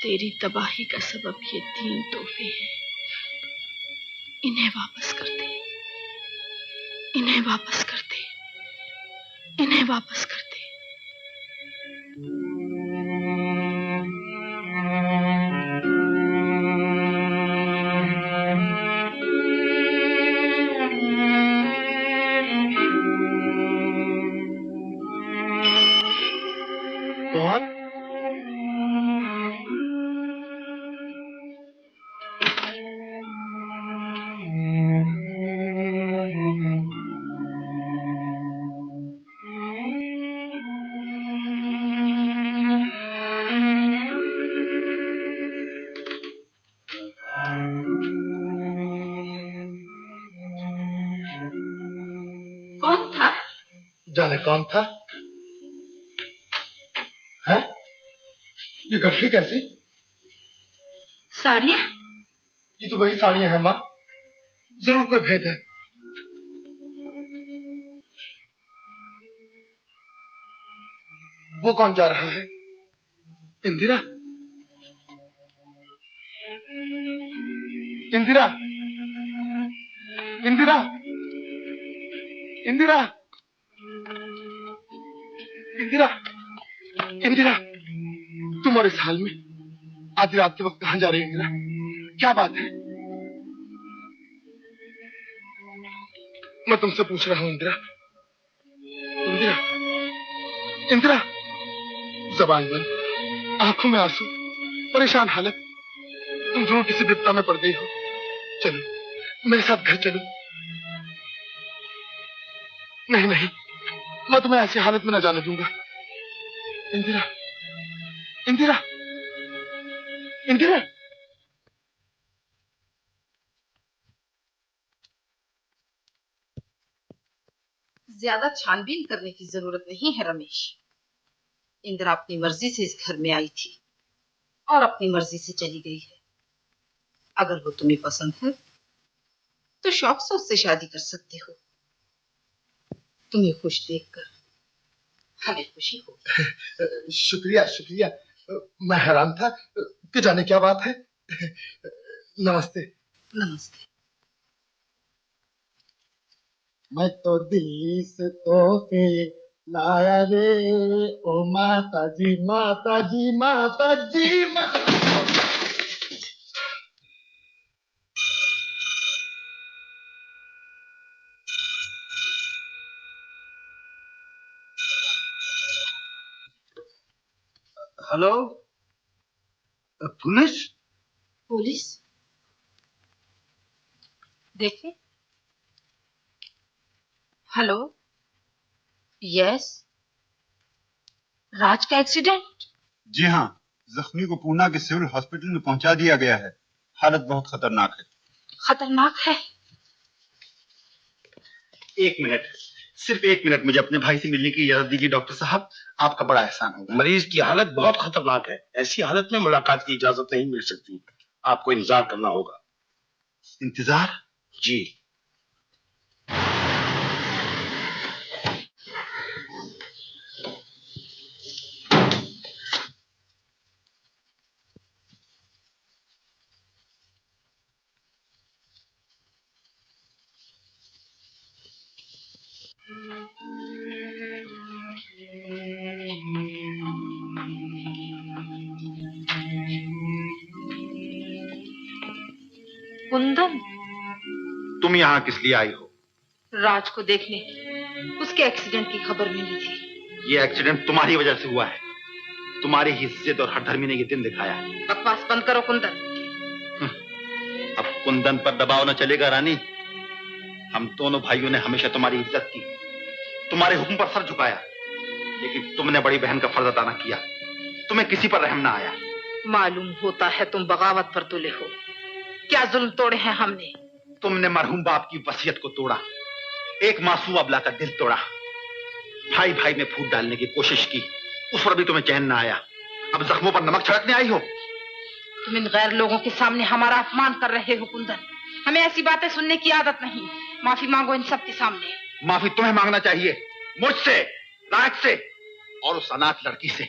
तेरी तबाही का सबब ये 3 तोहफे हैं। इन्हें वापस कर दे, इन्हें वापस कर दे, इन्हें वापस कर दे। जाने कौन था? है? ये गठरी कैसी? साड़ियाँ? ये तो वही साड़ियाँ हैं माँ, जरूर कोई भेद है। वो कौन जा रहा है? इंदिरा, इंदिरा, इंदिरा, इंदिरा, इंदिरा, इंदिरा, तुम और इस हाल में आधी रात के वक्त कहाँ जा रही हो इंदिरा? क्या बात है? मैं तुमसे पूछ रहा हूँ इंदिरा, इंदिरा, इंदिरा, जबान बंद, आंखों में आंसू, परेशान हालत, तुम जरूर किसी विपदा में पड़ गई हो। चलो मेरे साथ घर चलो। नहीं नहीं, मैं तुम्हें ऐसी हालत में न जाने दूंगा। इंदिरा, इंदिरा, इंदिरा। ज्यादा छानबीन करने की जरूरत नहीं है रमेश। इंदिरा अपनी मर्जी से इस घर में आई थी और अपनी मर्जी से चली गई है। अगर वो तुम्हें पसंद है तो शौक से उससे शादी कर सकते हो। तुम्हें खुश देखकर हमें खुशी हो। शुक्रिया शुक्रिया, मैं हैरान था कि जाने क्या बात है। नमस्ते। नमस्ते। मैं तो दिल्ली से तोहफे लाया रे, ओ माता जी माता जी माता जी माता। Hello, police? पुलिस? देखिए। हेलो। यस। राज का एक्सीडेंट? जी हाँ, जख्मी को पूना के सिविल हॉस्पिटल में पहुंचा दिया गया है। हालत बहुत खतरनाक है। खतरनाक है? एक मिनट, सिर्फ एक मिनट, मुझे अपने भाई से मिलने की इजाजत दीजिए डॉक्टर साहब। आपका बड़ा एहसान होगा। मरीज की हालत बहुत खतरनाक है, ऐसी हालत में मुलाकात की इजाजत नहीं मिल सकती। आपको इंतजार करना होगा। इंतजार? जी। कुंदन, तुम यहाँ किस लिए आई हो? राज को देखने। उसके एक्सीडेंट की खबर मिली थी। ये एक्सीडेंट तुम्हारी वजह से हुआ है। तुम्हारी हिस्सेत और हठधर्मी ने ये दिन दिखाया है। बकवास बंद करो कुंदन। अब कुंदन पर दबाव न चलेगा रानी। हम दोनों भाइयों ने हमेशा तुम्हारी इज्जत की, तुम्हारे हुक्म पर सर झुकाया, लेकिन तुमने बड़ी बहन का फर्ज अदा न किया। तुम्हें किसी पर रहम ना आया। मालूम होता है तुम बगावत पर तुले हो। क्या जुल्म तोड़े हैं हमने? तुमने मरहूम बाप की वसीयत को तोड़ा, एक मासूम अबला का दिल तोड़ा, भाई भाई में फूट डालने की कोशिश की, उस पर भी तुम्हें चैन ना आया। अब जख्मों पर नमक छिड़कने आई हो। तुम इन गैर लोगों के सामने हमारा अपमान कर रहे हो कुंदन। हमें ऐसी बातें सुनने की आदत नहीं। माफी मांगो इन सब के सामने। माफी तुम्हें मांगना चाहिए, मुझसे, नायक से और उस अनाथ लड़की से।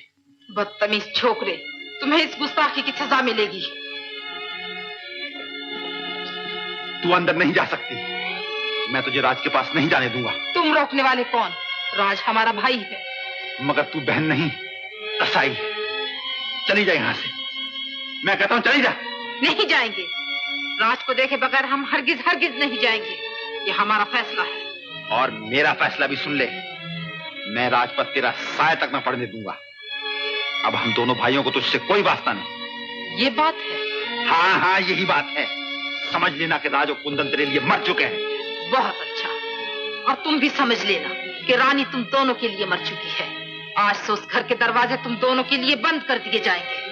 बदतमीज छोकरे, तुम्हें इस गुस्ताखी की सजा मिलेगी। तू अंदर नहीं जा सकती। मैं तुझे राज के पास नहीं जाने दूंगा। तुम रोकने वाले कौन? राज हमारा भाई है। मगर तू बहन नहीं, कसाई। चली जा यहां से, मैं कहता हूं चली जा। नहीं जाएंगे। राज को देखे बगैर हम हरगिज हरगिज नहीं जाएंगे। ये हमारा फैसला है। और मेरा फैसला भी सुन ले। मैं राज पर तेरा साया तक न पड़ने दूंगा। अब हम दोनों भाइयों को तुझसे कोई वास्ता नहीं। ये बात है? हाँ हाँ, यही बात है। समझ लेना कि राज और कुंदन तेरे लिए मर चुके हैं। बहुत अच्छा। और तुम भी समझ लेना कि रानी तुम दोनों के लिए मर चुकी है। आज से उस घर के दरवाजे तुम दोनों के लिए बंद कर दिए जाएंगे।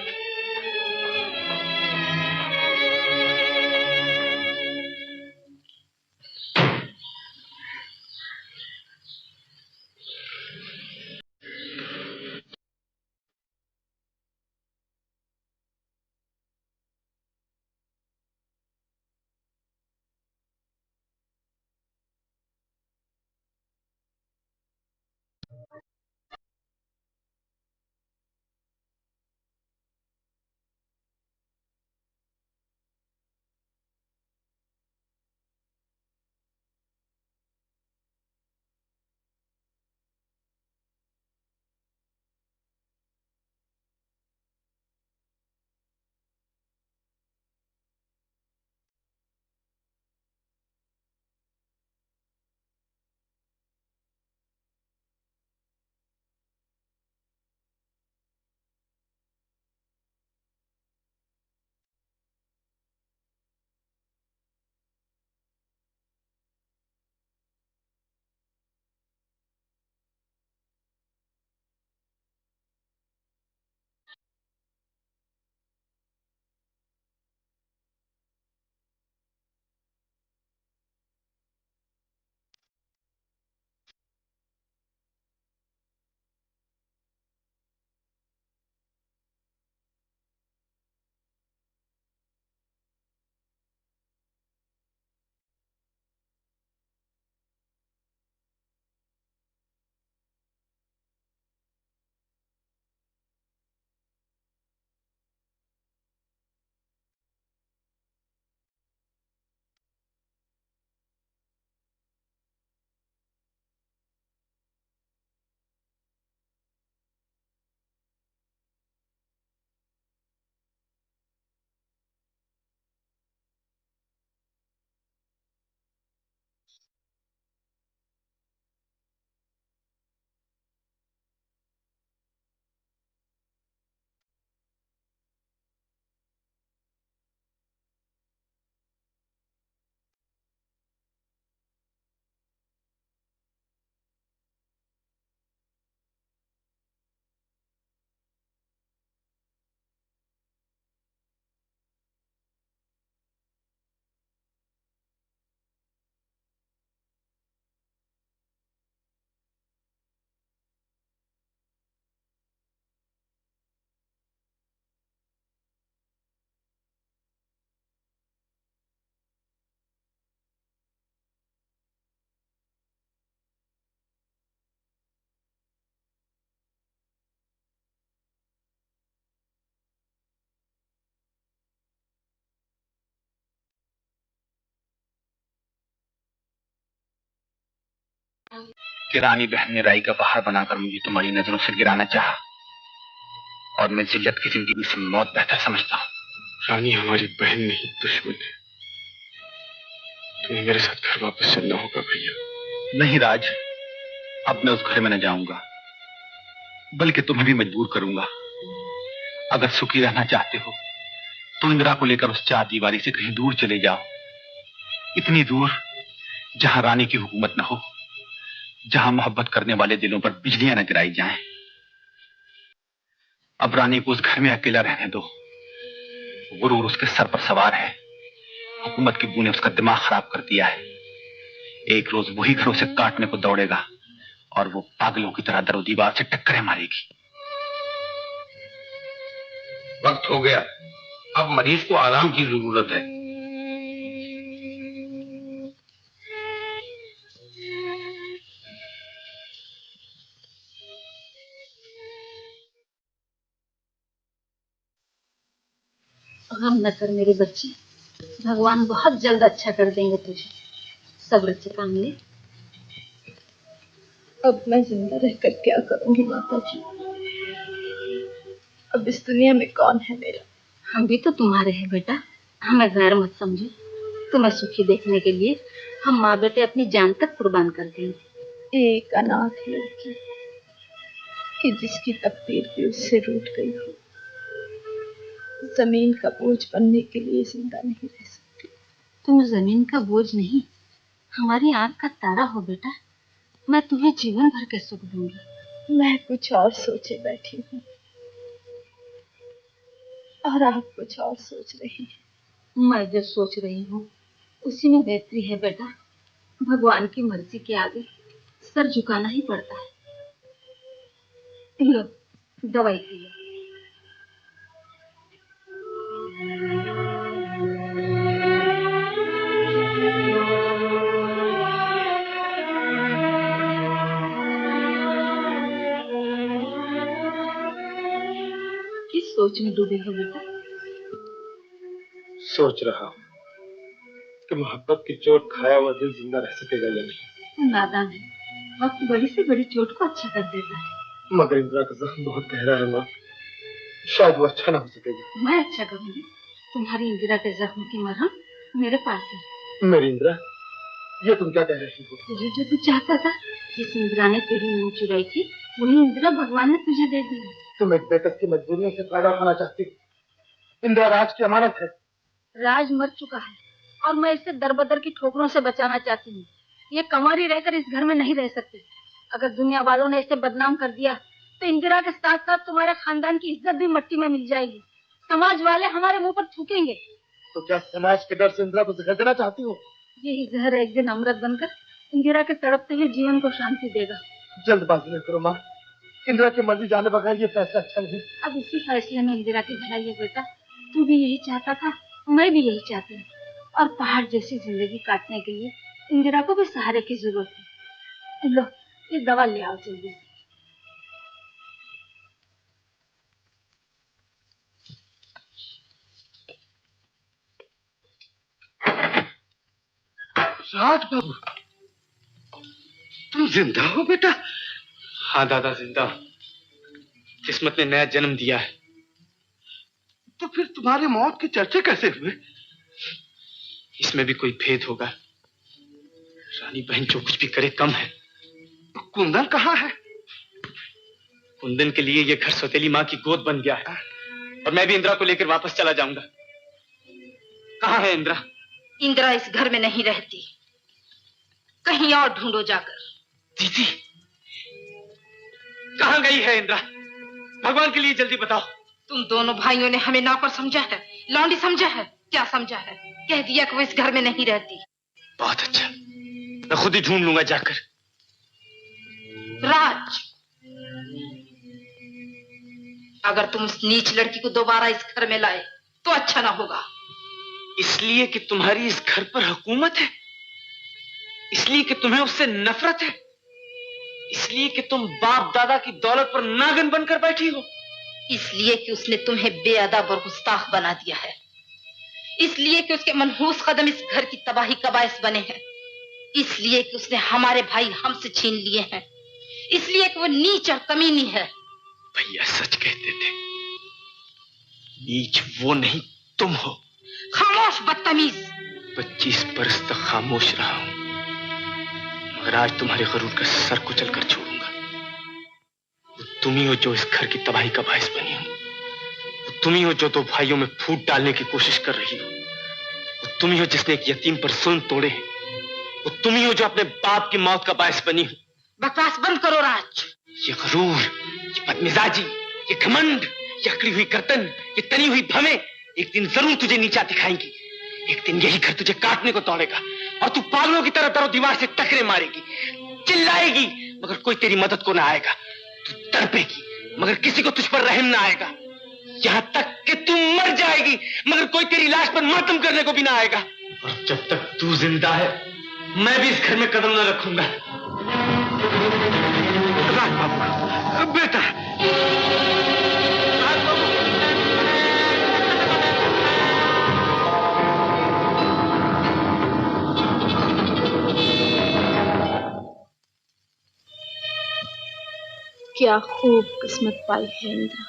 कि रानी बहन ने राई का पहाड़ बनाकर मुझे तुम्हारी नजरों से गिराना चाहा, और मैं जिल्लत की जिंदगी से मौत बेहतर समझता हूँ। रानी हमारी बहन नहीं, दुश्मन है। तुम्हें मेरे साथ घर वापस चलना होगा भैया। नहीं राज, अब मैं उस घर में न जाऊंगा, बल्कि तुम्हें भी मजबूर करूंगा। अगर सुखी रहना चाहते हो तो इंदिरा को लेकर उस चार दीवारी से कहीं दूर चले जाओ, इतनी दूर जहां रानी की हुकूमत न हो, जहां मोहब्बत करने वाले दिलों पर बिजलियां न गिराई जाएं। अब रानी को उस घर में अकेला रहने दो। गुरूर उसके सर पर सवार है, हुकूमत की बू ने उसका दिमाग खराब कर दिया है। एक रोज वही घर उसे काटने को दौड़ेगा और वो पागलों की तरह दरो दीवार से टक्करें मारेगी। वक्त हो गया, अब मरीज को आराम की जरूरत है। गम न कर मेरे बच्चे, भगवान बहुत जल्द अच्छा कर देंगे तुझे। सब्र से काम ले। अब मैं जिंदा रहकर क्या करूंगी माता जी? अब इस दुनिया में कौन है मेरा? हम भी तो तुम्हारे हैं बेटा, हमें गैर मत समझो। तुम्हें सुखी देखने के लिए हम माँ बेटे अपनी जान तक कुर्बान कर देंगे। एक अनाथ लड़की कि जिसकी तकदीर भी उससे रूठ गई हो, जमीन का बोझ बनने के लिए जिंदा नहीं रह सकती। तुम जमीन का बोझ नहीं, हमारी आंख का तारा हो बेटा। मैं तुम्हें जीवन भर के सुख दूंगी। मैं कुछ और सोचे बैठी हूँ और आप कुछ और सोच रही हैं। मैं जो सोच रही हूँ उसी में बेहतरी है बेटा। भगवान की मर्जी के आगे सर झुकाना ही पड़ता है। लो दवाई पी लो। किस सोच में डूबे हो बेटा? सोच रहा हूँ कि मोहब्बत की चोट खाया हुआ दिल जिंदा रह सकेगा या नहीं। नादान है, वक्त बड़ी से बड़ी चोट को अच्छा कर देता है। मगर इंदिरा का जख्म बहुत गहरा है माँ, शायद वो अच्छा ना हो सकेगा। मैं अच्छा करूंगी। तुम्हारी इंदिरा के जख्म की मरहम मेरे पास है। मेरी इंदिरा, ये तुम क्या कह रही हो? तुझे जो तू चाहता था, जिस इंदिरा ने तेरी नींद चुराई थी, वही इंदिरा भगवान ने तुझे दे दी। तुम एक बेकस की मजबूरियों से फायदा उठाना चाहती हो। इंदिरा राज की अमानत है। राज मर चुका है और मैं इसे दरबदर की ठोकरों से बचाना चाहती हूँ। ये कंवारी रहकर इस घर में नहीं रह सकती। अगर दुनिया वालों ने इसे बदनाम कर दिया तो इंदिरा के साथ साथ तुम्हारे खानदान की इज्जत भी मिट्टी में मिल जाएगी। समाज वाले हमारे मुंह पर थूकेंगे। तो क्या समाज के डर से इंदिरा को जहर देना चाहती हो? यही जहर एक दिन अमृत बनकर इंदिरा के तड़पते हुए जीवन को शांति देगा। जल्दबाजी न करो माँ, इंदिरा की मर्जी जाने बगैर ये फैसला अच्छा नहीं। अब इसी फैसले में इंदिरा की भलाई है बेटा। तू भी यही चाहता था, मैं भी यही चाहती हूँ। और पहाड़ जैसी जिंदगी काटने के लिए इंदिरा को भी सहारे की जरूरत है। लो ये दवा ले आओ जल्दी। राज बाबू, तुम जिंदा हो बेटा? हाँ दादा, जिंदा। किस्मत ने नया जन्म दिया है। तो फिर तुम्हारी मौत की चर्चे कैसे हुए? इसमें भी कोई भेद होगा। रानी बहन जो कुछ भी करे कम है। कुंदन कहाँ है? कुंदन के लिए ये घर सौतेली माँ की गोद बन गया है और मैं भी इंदिरा को लेकर वापस चला जाऊंगा। कहाँ है इंदिरा? इंदिरा इस घर में नहीं रहती, कहीं और ढूंढो जाकर। दीदी, कहाँ गई है इंदिरा? भगवान के लिए जल्दी बताओ। तुम दोनों भाइयों ने हमें नौकर समझा है, लौंडी समझा है। क्या समझा है? कह दिया कि वो इस घर में नहीं रहती। बहुत अच्छा, मैं खुद ही ढूंढ लूंगा जाकर। राज, अगर तुम इस नीच लड़की को दोबारा इस घर में लाए तो अच्छा ना होगा। इसलिए कि तुम्हारी इस घर पर हुकूमत है? इसलिए कि तुम्हें उससे नफरत है? इसलिए कि तुम बाप दादा की दौलत पर नागिन बनकर बैठी हो? इसलिए कि उसने तुम्हें बेअदब और गुस्ताख बना दिया है। इसलिए कि उसके मनहूस कदम इस घर की तबाही का बायस बने हैं। इसलिए कि उसने हमारे भाई हमसे छीन लिए हैं, इसलिए कि वो नीच और कमीनी है। भैया सच कहते थे, नीच वो नहीं तुम हो। खामोश बदतमीज। 25 बरस तक खामोश रहा हूं, मगर आज तुम्हारे गरूर का सर कुचल कर छोड़ूंगा। वो तुम ही हो जो इस घर की तबाही का बायस बनी हो। वो तुम ही हो जो 2 भाइयों में फूट डालने की कोशिश कर रही हो। वो तुम ही हो जिसने एक यतीम पर जुल्म तोड़े हैं। वो तुम ही हो जो अपने बाप की मौत का बायस बनी हो। बकवास बंद करो राज। ये गरूर, ये बदमिजाजी, ये घमंड, ये अकड़ी हुई गर्दन, ये तनी हुई भवें एक दिन जरूर तुझे नीचा दिखाएंगी। एक दिन यही घर तुझे काटने को दौड़ेगा और तू पागलों की तरह दरो दीवार से टकरे मारेगी, चिल्लाएगी, मगर कोई तेरी मदद को ना आएगा। तू तड़पेगी मगर किसी को तुझ पर रहम ना आएगा। यहां तक कि तू मर जाएगी मगर कोई तेरी लाश पर मातम करने को भी ना आएगा। और जब तक तू जिंदा है मैं भी इस घर में कदम न रखूंगा। राज बाबू, बेटा। राज बाबू। क्या खूब किस्मत पाई है इंद्रा,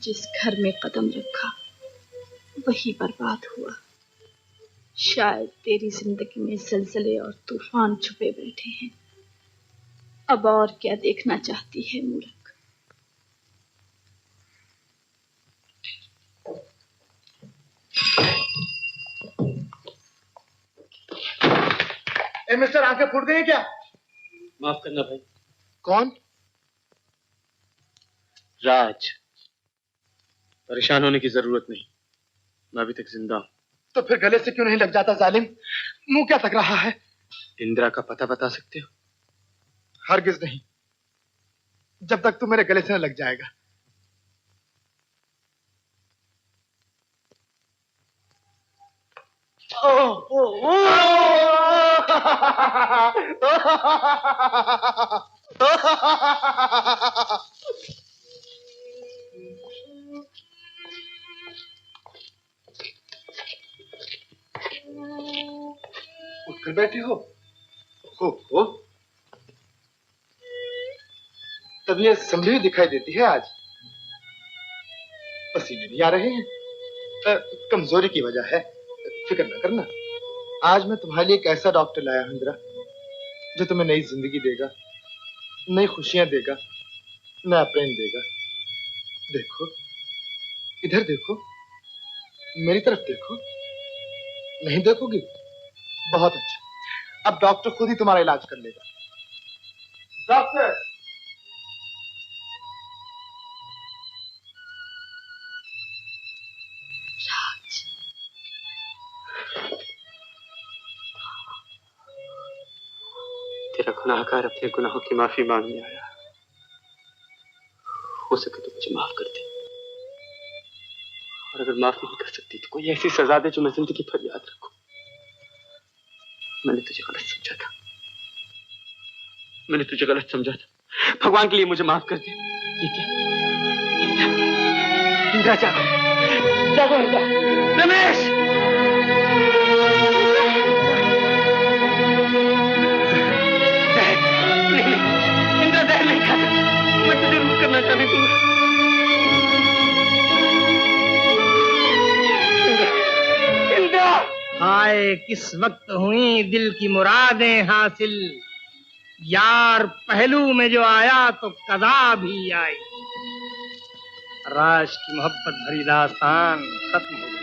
जिस घर में कदम रखा वही बर्बाद हुआ। शायद तेरी जिंदगी में ज़लज़ले और तूफान छुपे बैठे हैं। अब और क्या देखना चाहती है मूर्ख। मिस्टर, आंखें फूट गई क्या? माफ करना भाई। कौन? राज। परेशान होने की जरूरत नहीं, मैं अभी तक जिंदा हूं। तो फिर गले से क्यों नहीं लग जाता जालिम? मुंह क्या तक रहा है? इंदिरा का पता बता सकते हो? हरगिज नहीं, जब तक तू मेरे गले से न लग जाएगा। उठकर बैठे हो? तबीयत संभली हुई दिखाई देती है आज। पसीने भी आ रहे हैं। कमजोरी की वजह है, फिक्र न करना। आज मैं तुम्हारे लिए एक ऐसा डॉक्टर लाया हूं इंदिरा, जो तुम्हें नई जिंदगी देगा, नई खुशियां देगा, नया प्रेम देगा। देखो, इधर देखो, मेरी तरफ देखो। नहीं देखोगी? बहुत अच्छा, अब डॉक्टर खुद ही तुम्हारा इलाज कर लेगा। डॉक्टर! तेरा गुनाहगार अपने गुनाहों की माफी मांगने आया। हो सके तो मुझे माफ कर दे, और अगर माफ नहीं कर सकती तो कोई ऐसी सजा दे जो मैं जिंदगी भर याद रखूं। मैंने तुझे गलत समझा था, मैंने तुझे गलत समझा था। भगवान के लिए मुझे माफ कर दे। ये क्या? इंदिरा, जागो, जागो इंदिरा। रमेश! इंदिरा, जहर नहीं खाता, मैं तुझे जरूर करना चाहती हूँ। इंदिरा! हाय किस वक्त हुई दिल की मुरादें हासिल, यार पहलू में जो आया तो कदा भी आई। राज की मोहब्बत भरी दास्तान खत्म हो गई।